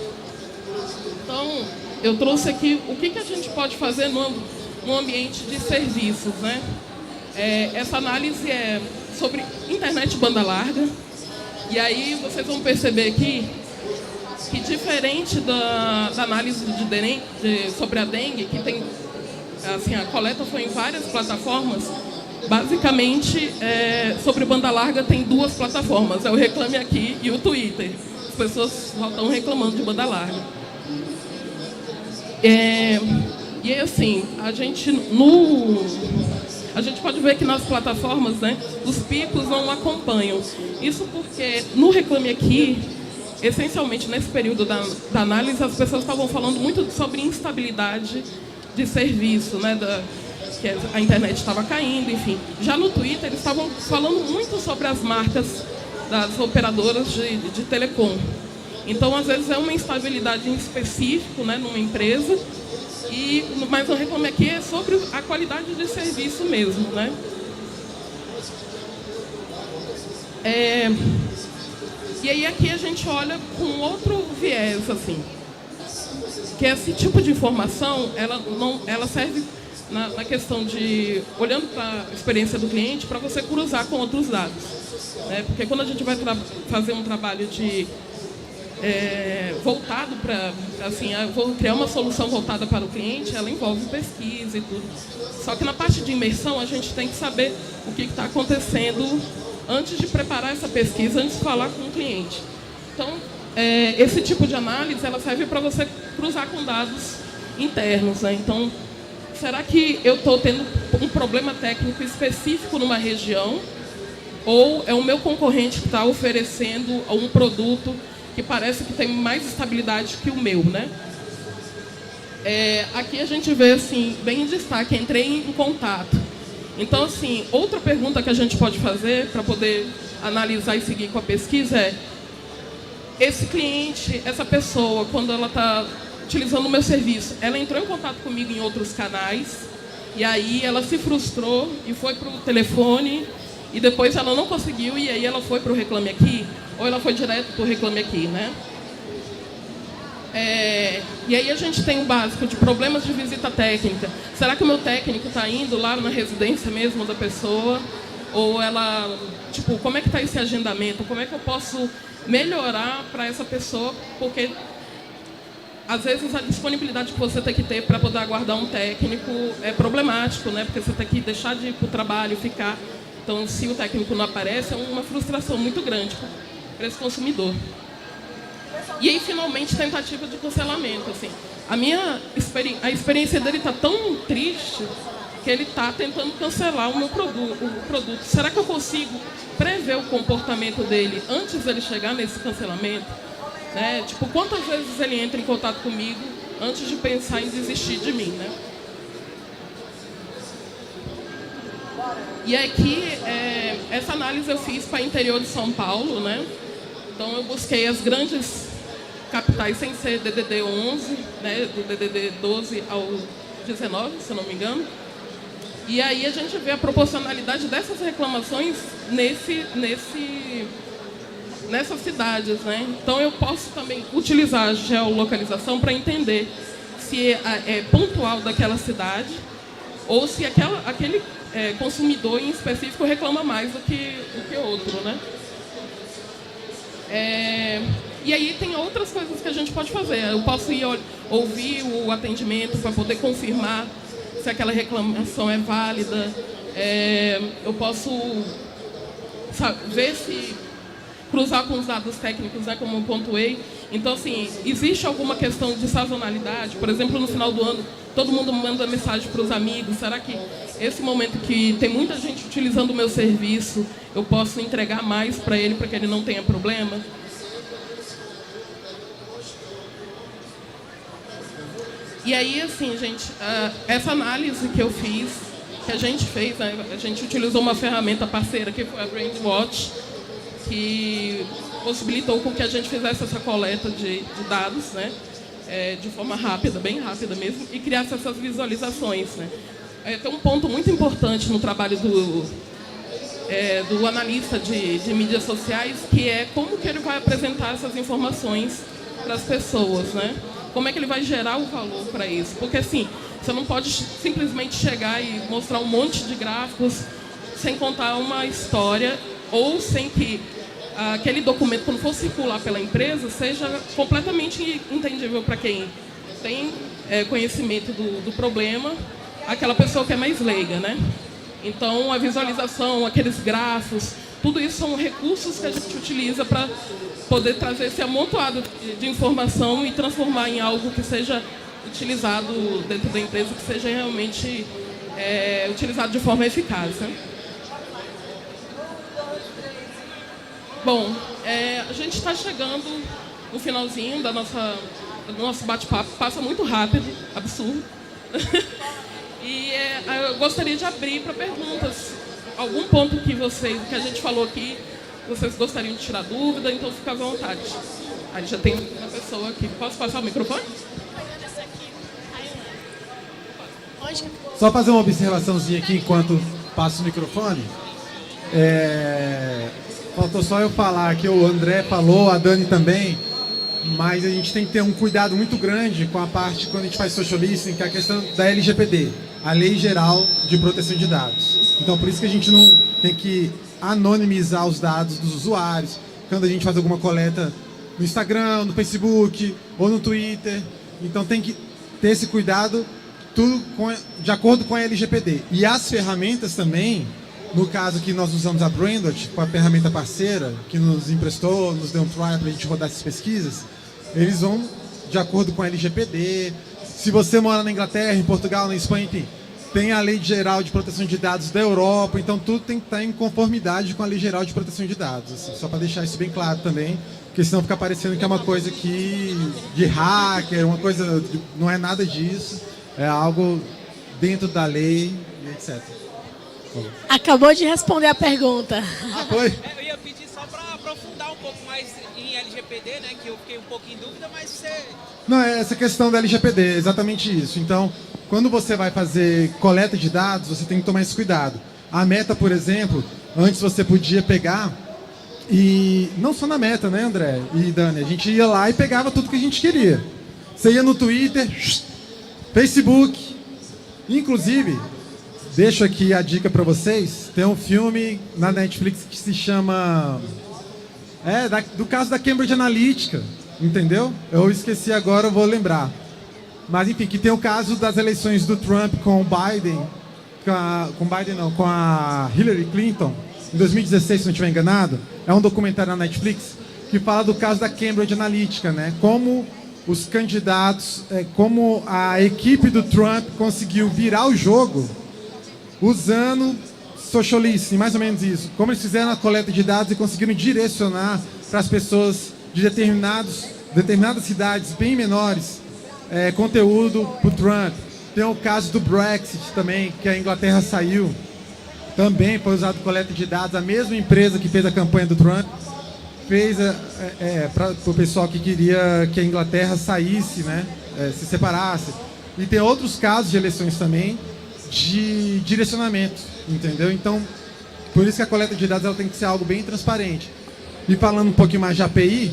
Então, eu trouxe aqui o que a gente pode fazer no ambiente de serviços, né? Essa análise é sobre internet banda larga. E aí vocês vão perceber aqui que, diferente da análise sobre a dengue, que tem, assim, a coleta foi em várias plataformas, basicamente, sobre banda larga tem 2 plataformas, é o Reclame Aqui e o Twitter. As pessoas só estão reclamando de banda larga. E assim, a gente pode ver que nas plataformas, né, os picos não acompanham. Isso porque no Reclame Aqui, essencialmente nesse período da análise, as pessoas estavam falando muito sobre instabilidade de serviço, né, que a internet estava caindo, enfim. Já no Twitter, eles estavam falando muito sobre as marcas das operadoras de telecom. Então, às vezes, é uma instabilidade em específico, né, numa empresa, mas o Reclame Aqui é sobre a qualidade de serviço mesmo, né? E aí aqui a gente olha com outro viés, assim, que esse tipo de informação, ela serve na questão de, olhando para a experiência do cliente, para você cruzar com outros dados, né? Porque quando a gente vai fazer um trabalho voltado para, assim, eu vou criar uma solução voltada para o cliente, ela envolve pesquisa e tudo. Só que na parte de imersão, a gente tem que saber o que está acontecendo antes de preparar essa pesquisa, antes de falar com o cliente. Então, esse tipo de análise, ela serve para você cruzar com dados internos, né? Então, será que eu estou tendo um problema técnico específico numa região ou é o meu concorrente que está oferecendo um produto que parece que tem mais estabilidade que o meu, né? Aqui a gente vê, assim, bem em destaque, entrei em contato. Então, assim, outra pergunta que a gente pode fazer para poder analisar e seguir com a pesquisa é: esse cliente, essa pessoa, quando ela está utilizando o meu serviço, ela entrou em contato comigo em outros canais, e aí ela se frustrou e foi para o telefone, e depois ela não conseguiu, e aí ela foi para o Reclame Aqui, ou ela foi direto para o Reclame Aqui, né? E aí a gente tem o básico de problemas de visita técnica. Será que o meu técnico está indo lá na residência mesmo da pessoa? Ou ela, tipo, como é que está esse agendamento? Como é que eu posso melhorar para essa pessoa? Porque às vezes a disponibilidade que você tem que ter para poder aguardar um técnico é problemático, né? Porque você tem que deixar de ir para o trabalho, ficar. Então, se o técnico não aparece, é uma frustração muito grande para esse consumidor. E aí, finalmente, tentativa de cancelamento. Assim, a experiência dele está tão triste que ele está tentando cancelar o meu produto. Será que eu consigo prever o comportamento dele antes dele chegar nesse cancelamento? Né? Tipo, quantas vezes ele entra em contato comigo antes de pensar em desistir de mim, né? E aqui, essa análise eu fiz para o interior de São Paulo, né? Então, eu busquei as grandes capitais sem ser DDD 11, né? Do DDD 12 ao 19, se eu não me engano. E aí a gente vê a proporcionalidade dessas reclamações nessas cidades, né? Então, eu posso também utilizar a geolocalização para entender se é pontual daquela cidade ou se aquele consumidor em específico reclama mais do que outro, né? E aí tem outras coisas que a gente pode fazer. Eu posso ir ouvir o atendimento para poder confirmar se aquela reclamação é válida. Eu posso ver se cruzar com os dados técnicos, né, como eu pontuei. Então, assim, existe alguma questão de sazonalidade? Por exemplo, no final do ano, todo mundo manda mensagem para os amigos. Será que esse momento que tem muita gente utilizando o meu serviço, eu posso entregar mais para ele que ele não tenha problema? E aí, assim, gente, essa análise que eu fiz, que a gente fez, né, a gente utilizou uma ferramenta parceira, que foi a Brandwatch, que possibilitou com que a gente fizesse essa coleta de dados, né, de forma rápida, bem rápida mesmo, e criasse essas visualizações, né. Tem um ponto muito importante no trabalho do analista de mídias sociais, que é como que ele vai apresentar essas informações para as pessoas, né? Como é que ele vai gerar o valor para isso? Porque, assim, você não pode simplesmente chegar e mostrar um monte de gráficos sem contar uma história ou sem que aquele documento, quando for circular pela empresa, seja completamente entendível para quem tem conhecimento do problema, aquela pessoa que é mais leiga, né? Então, a visualização, aqueles grafos, tudo isso são recursos que a gente utiliza para poder trazer esse amontoado de informação e transformar em algo que seja utilizado dentro da empresa, que seja realmente utilizado de forma eficaz, né? Bom, a gente está chegando no finalzinho do nosso bate-papo. Passa muito rápido, absurdo. E eu gostaria de abrir para perguntas. Algum ponto que a gente falou aqui, vocês gostariam de tirar dúvida, então fica à vontade. Aí já tem uma pessoa aqui. Posso passar o microfone? Só fazer uma observaçãozinha aqui enquanto passo o microfone. Faltou só eu falar que o André falou, a Dani também, mas a gente tem que ter um cuidado muito grande com a parte, quando a gente faz social listening, que é a questão da LGPD, a Lei Geral de Proteção de Dados. Então, por isso que a gente não tem que anonimizar os dados dos usuários, quando a gente faz alguma coleta no Instagram, no Facebook ou no Twitter. Então, tem que ter esse cuidado, tudo de acordo com a LGPD. E as ferramentas também, no caso que nós usamos a Brandwatch, com a ferramenta parceira, que nos emprestou, nos deu um trial para a gente rodar essas pesquisas, eles vão de acordo com a LGPD. Se você mora na Inglaterra, em Portugal, na Espanha, enfim, tem a Lei Geral de Proteção de Dados da Europa, então tudo tem que estar em conformidade com a Lei Geral de Proteção de Dados, assim, só para deixar isso bem claro também, porque senão fica parecendo que é uma coisa de hacker, uma coisa, não é nada disso, é algo dentro da lei, etc. Acabou de responder a pergunta. Ah, foi? Eu ia pedir só para aprofundar um pouco mais em LGPD, né, que eu fiquei um pouco em dúvida, mas você... Não, é essa questão da LGPD, é exatamente isso. Então, quando você vai fazer coleta de dados, você tem que tomar esse cuidado. A Meta, por exemplo, antes você podia pegar, e não só na Meta, né, André e Dani, a gente ia lá e pegava tudo que a gente queria. Você ia no Twitter, Facebook, inclusive, deixo aqui a dica para vocês, tem um filme na Netflix que se chama... do caso da Cambridge Analytica, entendeu? Eu esqueci agora, eu vou lembrar. Mas enfim, que tem o caso das eleições do Trump com o Biden, com a Hillary Clinton, em 2016, se não estiver enganado. É um documentário na Netflix que fala do caso da Cambridge Analytica, né? Como os candidatos, como a equipe do Trump conseguiu virar o jogo usando social listening, mais ou menos isso. Como eles fizeram a coleta de dados e conseguiram direcionar para as pessoas de determinadas cidades bem menores conteúdo para o Trump. Tem o caso do Brexit também, que a Inglaterra saiu. Também foi usado coleta de dados. A mesma empresa que fez a campanha do Trump fez para o pessoal que queria que a Inglaterra saísse, né, se separasse. E tem outros casos de eleições também de direcionamento, entendeu? Então, por isso que a coleta de dados ela tem que ser algo bem transparente. E falando um pouquinho mais de API,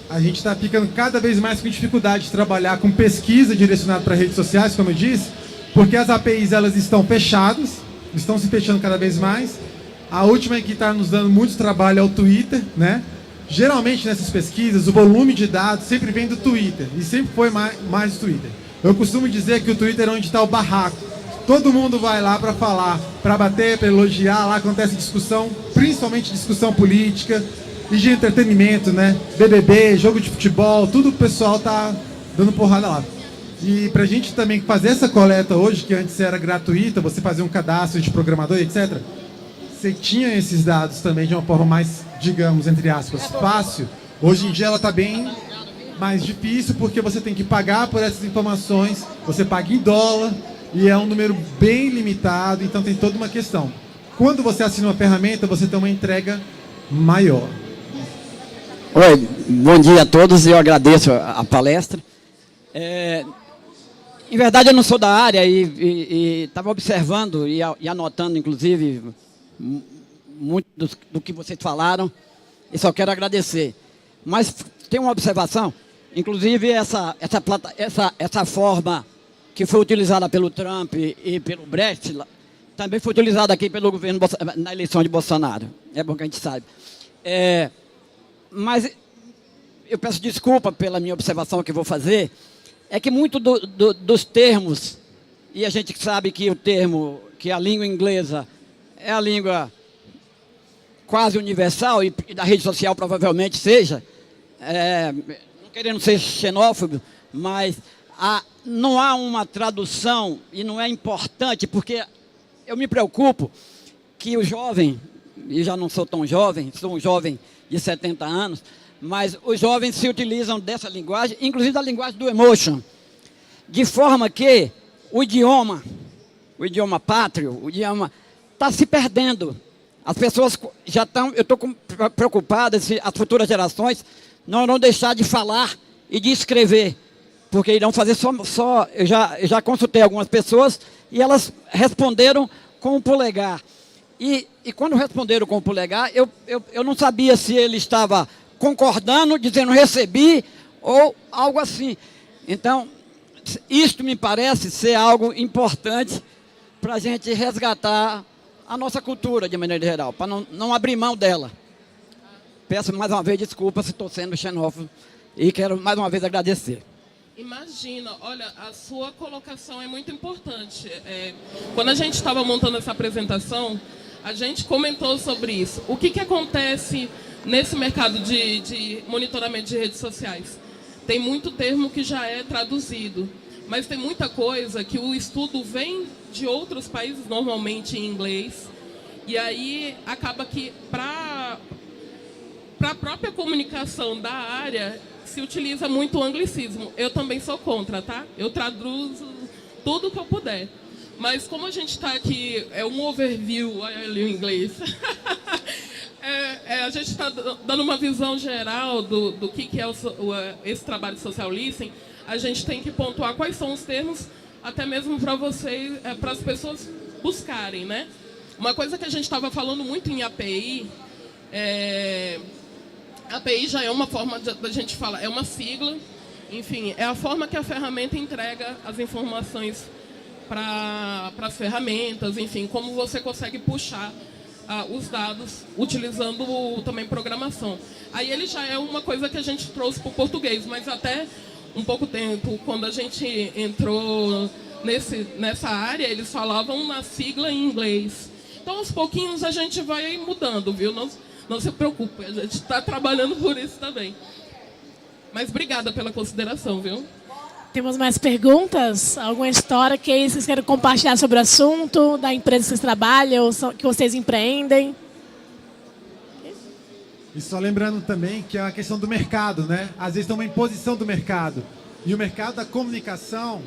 a gente está ficando cada vez mais com dificuldade de trabalhar com pesquisa direcionada para redes sociais, como eu disse, porque as APIs elas estão fechadas, estão se fechando cada vez mais. A última que está nos dando muito trabalho é o Twitter, né? Geralmente nessas pesquisas o volume de dados sempre vem do Twitter, e sempre foi mais do Twitter. Eu costumo dizer que o Twitter é onde está o barraco. Todo mundo vai lá para falar, para bater, para elogiar, lá acontece discussão, principalmente discussão política e de entretenimento, né? BBB, jogo de futebol, tudo o pessoal tá dando porrada lá. E pra gente também fazer essa coleta hoje, que antes era gratuita, você fazia um cadastro de programador, etc., você tinha esses dados também de uma forma mais, digamos, entre aspas, fácil. Hoje em dia ela tá bem mais difícil, porque você tem que pagar por essas informações, você paga em dólar, e é um número bem limitado, então tem toda uma questão. Quando você assina uma ferramenta, você tem uma entrega maior. Oi, bom dia a todos, eu agradeço a palestra. Em verdade eu não sou da área e estava observando e anotando, inclusive, muito do que vocês falaram, e só quero agradecer. Mas tem uma observação, inclusive essa forma que foi utilizada pelo Trump e pelo Brexit, também foi utilizada aqui pelo governo na eleição de Bolsonaro. É bom que a gente saiba. Mas eu peço desculpa pela minha observação que vou fazer, é que muito dos termos, e a gente sabe que que a língua inglesa é a língua quase universal, e da rede social provavelmente seja, não querendo ser xenófobo, mas não há uma tradução, e não é importante, porque eu me preocupo que o jovem, e já não sou tão jovem, sou um jovem de 70 anos, mas os jovens se utilizam dessa linguagem, inclusive da linguagem do emotion, de forma que o idioma pátrio, o idioma está se perdendo. As pessoas já estão, eu estou preocupado se as futuras gerações não vão deixar de falar e de escrever, porque irão fazer eu já consultei algumas pessoas e elas responderam com o polegar. E quando responderam com o polegar, eu não sabia se ele estava concordando, dizendo recebi, ou algo assim. Então, isto me parece ser algo importante para a gente resgatar a nossa cultura, de maneira geral, para não abrir mão dela. Peço mais uma vez desculpa se estou sendo xenófobo e quero mais uma vez agradecer. Imagina, olha, a sua colocação é muito importante. Quando a gente estava montando essa apresentação, a gente comentou sobre isso. O que acontece nesse mercado de monitoramento de redes sociais? Tem muito termo que já é traduzido, Mas tem muita coisa que o estudo vem de outros países, normalmente em inglês, e aí acaba que para a própria comunicação da área se utiliza muito o anglicismo. Eu também sou contra, tá? Eu traduzo tudo que eu puder. Mas como a gente está aqui, é um overview, olha ali o inglês, a gente está dando uma visão geral do que é esse trabalho de social listening. A gente tem que pontuar quais são os termos, até mesmo para vocês, para as pessoas buscarem, né? Uma coisa que a gente estava falando muito em API, API já é uma forma da gente falar, é uma sigla, enfim, é a forma que a ferramenta entrega as informações para as ferramentas, enfim, como você consegue puxar os dados utilizando também programação. Aí ele já é uma coisa que a gente trouxe para o português, mas até um pouco tempo, quando a gente entrou nessa área, eles falavam na sigla em inglês. Então, aos pouquinhos, a gente vai mudando, viu? Não se preocupe, a gente está trabalhando por isso também. Mas obrigada pela consideração, viu? Temos mais perguntas? Alguma história que vocês querem compartilhar sobre o assunto, da empresa que vocês trabalham, que vocês empreendem? E só lembrando também que é uma questão do mercado, né? Às vezes tem uma imposição do mercado. E o mercado da comunicação,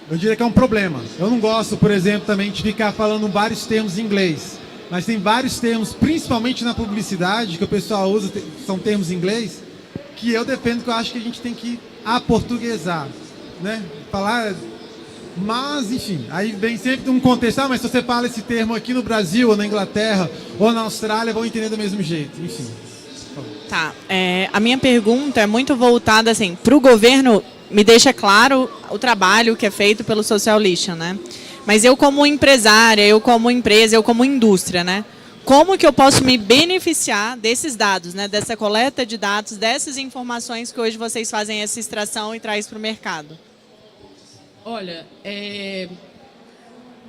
eu diria que é um problema. Eu não gosto, por exemplo, também de ficar falando vários termos em inglês. Mas tem vários termos, principalmente na publicidade, que o pessoal usa, são termos em inglês, que eu defendo, que eu acho que a gente tem que aportuguesar, né? Falar... Mas, enfim, aí vem sempre um contexto, mas se você fala esse termo aqui no Brasil, ou na Inglaterra, ou na Austrália, vão entender do mesmo jeito, enfim. Tá, a minha pergunta é muito voltada, assim, para o governo, me deixa claro o trabalho que é feito pelo Social Listening, né? Mas eu como empresária, eu como empresa, eu como indústria, né? Como que eu posso me beneficiar desses dados, né? Dessa coleta de dados, dessas informações que hoje vocês fazem essa extração e traz para o mercado? Olha,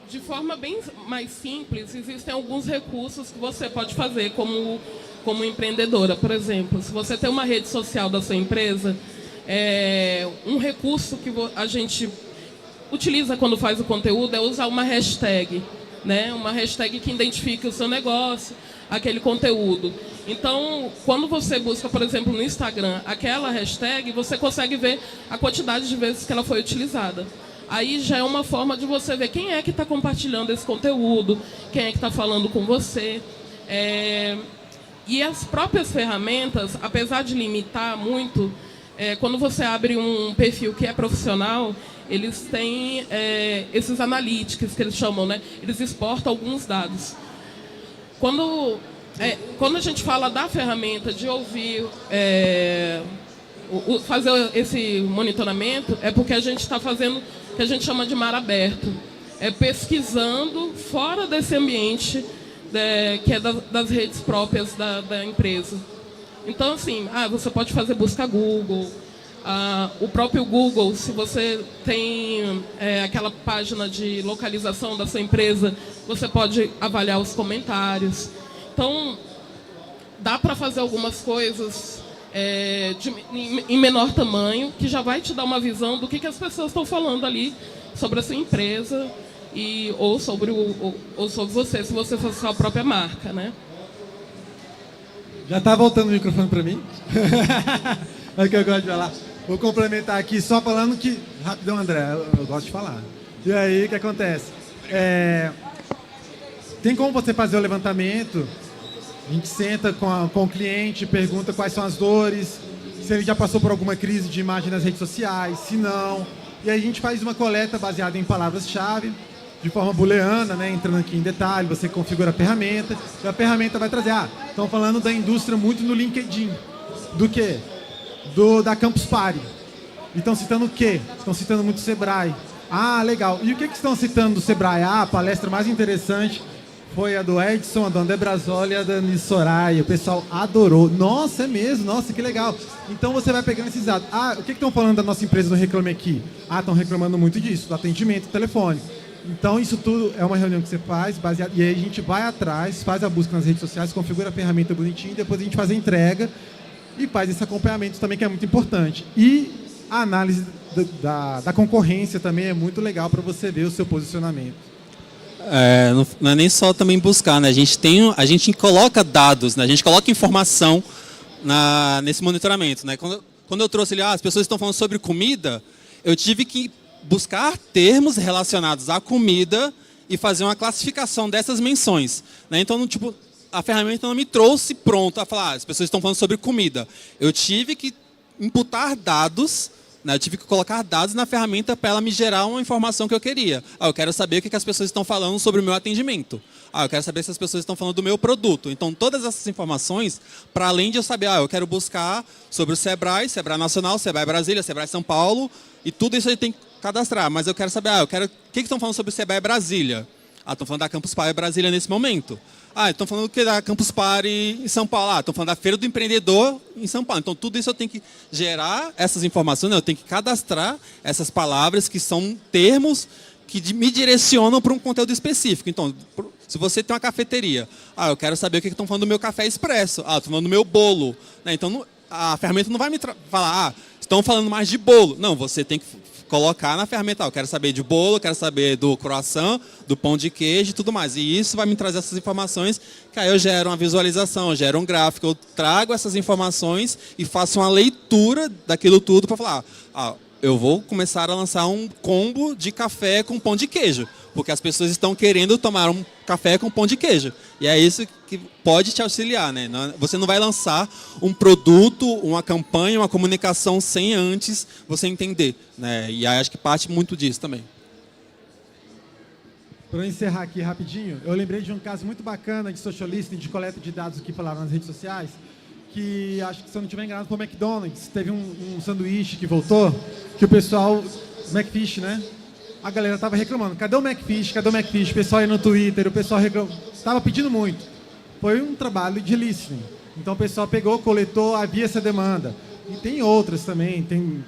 de forma bem mais simples, existem alguns recursos que você pode fazer como empreendedora. Por exemplo, se você tem uma rede social da sua empresa, um recurso que a gente utiliza quando faz o conteúdo é usar uma hashtag, né? Uma hashtag que identifique o seu negócio, aquele conteúdo. Então, quando você busca, por exemplo, no Instagram, aquela hashtag, você consegue ver a quantidade de vezes que ela foi utilizada. Aí já é uma forma de você ver quem é que está compartilhando esse conteúdo, quem é que está falando com você. E as próprias ferramentas, apesar de limitar muito, quando você abre um perfil que é profissional, eles têm esses analytics, que eles chamam, né? Eles exportam alguns dados. Quando a gente fala da ferramenta, de ouvir, fazer esse monitoramento, é porque a gente está fazendo o que a gente chama de mar aberto. Pesquisando fora desse ambiente que é das redes próprias da empresa. Então, assim, você pode fazer busca Google. O próprio Google, se você tem aquela página de localização da sua empresa, você pode avaliar os comentários. Então, dá para fazer algumas coisas em menor tamanho, que já vai te dar uma visão do que as pessoas estão falando ali sobre a sua empresa ou sobre você, se você for sua própria marca, né? Já está voltando o microfone para mim? É o que eu gosto de falar. Vou complementar aqui só falando que... Rapidão, André, eu gosto de falar. E aí, o que acontece? Tem como você fazer o levantamento, a gente senta com o cliente, pergunta quais são as dores, se ele já passou por alguma crise de imagem nas redes sociais, se não. E aí a gente faz uma coleta baseada em palavras-chave, de forma booleana, né? Entrando aqui em detalhe, você configura a ferramenta, e a ferramenta vai trazer... estão falando da indústria muito no LinkedIn. Do quê? Da Campus Party. E estão citando o quê? Estão citando muito o Sebrae. Legal. E o que estão citando do Sebrae? A palestra mais interessante foi a do Edson, a do André Brasoli e a da Anise Soraya. O pessoal adorou. Nossa, é mesmo? Nossa, que legal. Então você vai pegando esses dados. O que estão falando da nossa empresa no Reclame Aqui? Estão reclamando muito disso, do atendimento telefônico. Então isso tudo é uma reunião que você faz, baseado, e aí a gente vai atrás, faz a busca nas redes sociais, configura a ferramenta bonitinha, depois a gente faz a entrega e faz esse acompanhamento também, que é muito importante. E a análise da concorrência também é muito legal para você ver o seu posicionamento. Não é nem só também buscar, né? A gente coloca dados, né? A gente coloca informação nesse monitoramento, né? Quando eu trouxe ali, as pessoas estão falando sobre comida, eu tive que buscar termos relacionados à comida e fazer uma classificação dessas menções, né? Então, tipo, a ferramenta não me trouxe pronto a falar, as pessoas estão falando sobre comida. Eu tive que imputar dados, né? Eu tive que colocar dados na ferramenta para ela me gerar uma informação que eu queria. Eu quero saber o que as pessoas estão falando sobre o meu atendimento. Eu quero saber se as pessoas estão falando do meu produto. Então, todas essas informações, para além de eu saber, eu quero buscar sobre o Sebrae, Sebrae Nacional, Sebrae Brasília, Sebrae São Paulo, e tudo isso aí tem que cadastrar. Mas eu quero saber, o que estão falando sobre o Sebrae Brasília? Estão falando da Campus Party Brasília nesse momento. Estão falando do que da Campus Party em São Paulo. Estão falando da Feira do Empreendedor em São Paulo. Então, tudo isso eu tenho que gerar essas informações, né? Eu tenho que cadastrar essas palavras que são termos que me direcionam para um conteúdo específico. Então, se você tem uma cafeteria, eu quero saber o que estão falando do meu café expresso. Estão falando do meu bolo. Né? Então, a ferramenta não vai me falar, estão falando mais de bolo. Não, você tem que colocar na ferramenta, eu quero saber de bolo, quero saber do croissant, do pão de queijo e tudo mais. E isso vai me trazer essas informações, que aí eu gero uma visualização, eu gero um gráfico, eu trago essas informações e faço uma leitura daquilo tudo para falar, eu vou começar a lançar um combo de café com pão de queijo, porque as pessoas estão querendo tomar um café com pão de queijo. E é isso que pode te auxiliar, né? Você não vai lançar um produto, uma campanha, uma comunicação sem antes você entender, né? E aí acho que parte muito disso também. Para encerrar aqui rapidinho, eu lembrei de um caso muito bacana de social listening, de coleta de dados que falaram nas redes sociais, que acho que, se eu não estiver enganado, foi o McDonald's. Teve um sanduíche que voltou, que o pessoal, McFish, né? A galera estava reclamando, cadê o McFish, cadê o McFish? O pessoal ia no Twitter, o pessoal estava pedindo muito. Foi um trabalho de listening. Então o pessoal pegou, coletou, havia essa demanda. E tem outras também, tem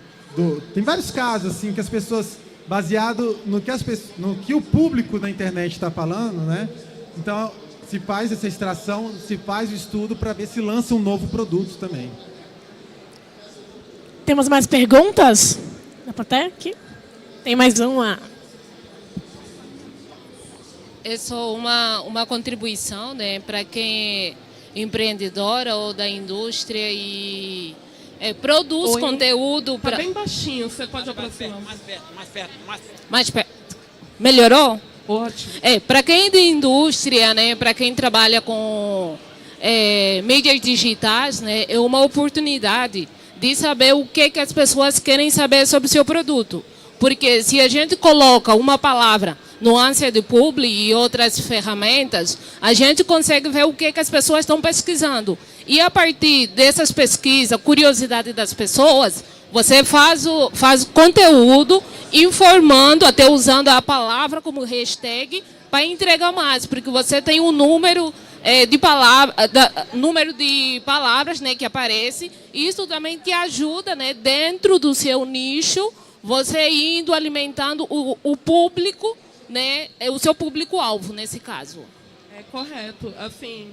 vários casos assim, que as pessoas, baseado no que o público da internet está falando, né? Então, se faz essa extração, se faz o estudo para ver se lança um novo produto também. Temos mais perguntas? Dá para até aqui? Tem mais uma. É só uma contribuição, né, para quem é empreendedora ou da indústria e produz conteúdo. Está bem baixinho, você pode aproximar. Mais perto. Melhorou? Ótimo. Para quem é de indústria, né, para quem trabalha com mídias digitais, né, é uma oportunidade de saber o que as pessoas querem saber sobre o seu produto. Porque se a gente coloca uma palavra no Answer de Publi e outras ferramentas, a gente consegue ver o que as pessoas estão pesquisando. E a partir dessas pesquisas, curiosidade das pessoas, você faz conteúdo informando, até usando a palavra como hashtag, para entregar mais, porque você tem um número de palavras, né, que aparece, e isso também te ajuda, né, dentro do seu nicho, você indo alimentando o público, né, o seu público-alvo, nesse caso. É correto. Assim,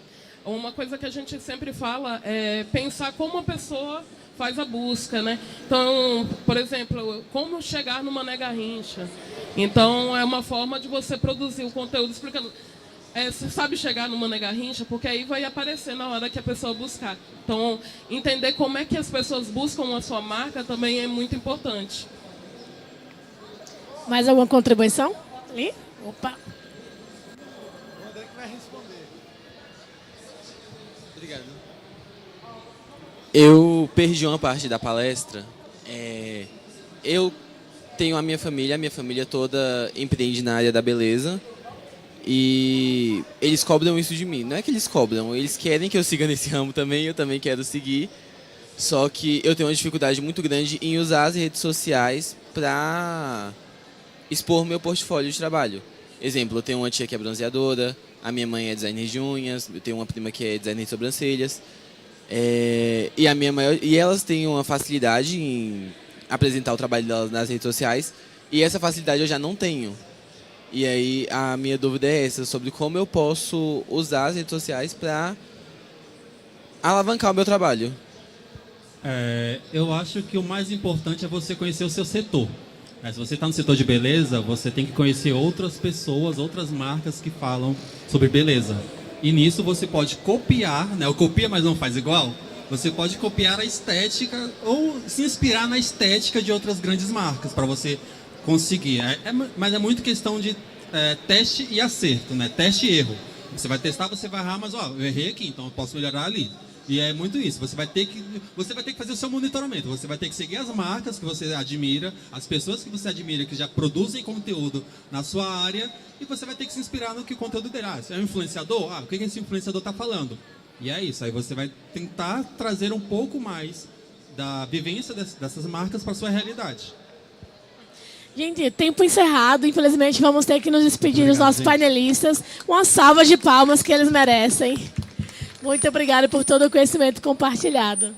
uma coisa que a gente sempre fala é pensar como a pessoa faz a busca, né? Então, por exemplo, como chegar no Mané Garrincha. Então, é uma forma de você produzir o conteúdo explicando. Você sabe chegar no Mané Garrincha, porque aí vai aparecer na hora que a pessoa buscar. Então, entender como é que as pessoas buscam a sua marca também é muito importante. Mais alguma contribuição? Ali? Opa. O André que vai responder. Obrigado. Eu perdi uma parte da palestra. Eu tenho a minha família toda empreende na área da beleza. E eles cobram isso de mim. Não é que eles cobram, eles querem que eu siga nesse ramo também, eu também quero seguir. Só que eu tenho uma dificuldade muito grande em usar as redes sociais para expor meu portfólio de trabalho. Exemplo, eu tenho uma tia que é bronzeadora, a minha mãe é designer de unhas, eu tenho uma prima que é designer de sobrancelhas. E elas têm uma facilidade em apresentar o trabalho delas nas redes sociais, e essa facilidade eu já não tenho. E aí a minha dúvida é essa, sobre como eu posso usar as redes sociais para alavancar o meu trabalho. Eu acho que o mais importante é você conhecer o seu setor. Se você está no setor de beleza, você tem que conhecer outras pessoas, outras marcas que falam sobre beleza. E nisso você pode copiar, né? O copia, mas não faz igual. Você pode copiar a estética ou se inspirar na estética de outras grandes marcas para você conseguir. Mas é muito questão de teste e acerto, né? Teste e erro. Você vai testar, você vai errar, mas eu errei aqui, então eu posso melhorar ali. E é muito isso. Você vai ter que fazer o seu monitoramento. Você vai ter que seguir as marcas que você admira, as pessoas que você admira que já produzem conteúdo na sua área, e você vai ter que se inspirar no que o conteúdo dele. Você é um influenciador? O que esse influenciador está falando? E é isso. Aí você vai tentar trazer um pouco mais da vivência dessas marcas para a sua realidade. Gente, tempo encerrado. Infelizmente, vamos ter que nos despedir dos nossos painelistas. Uma salva de palmas que eles merecem. Muito obrigada por todo o conhecimento compartilhado.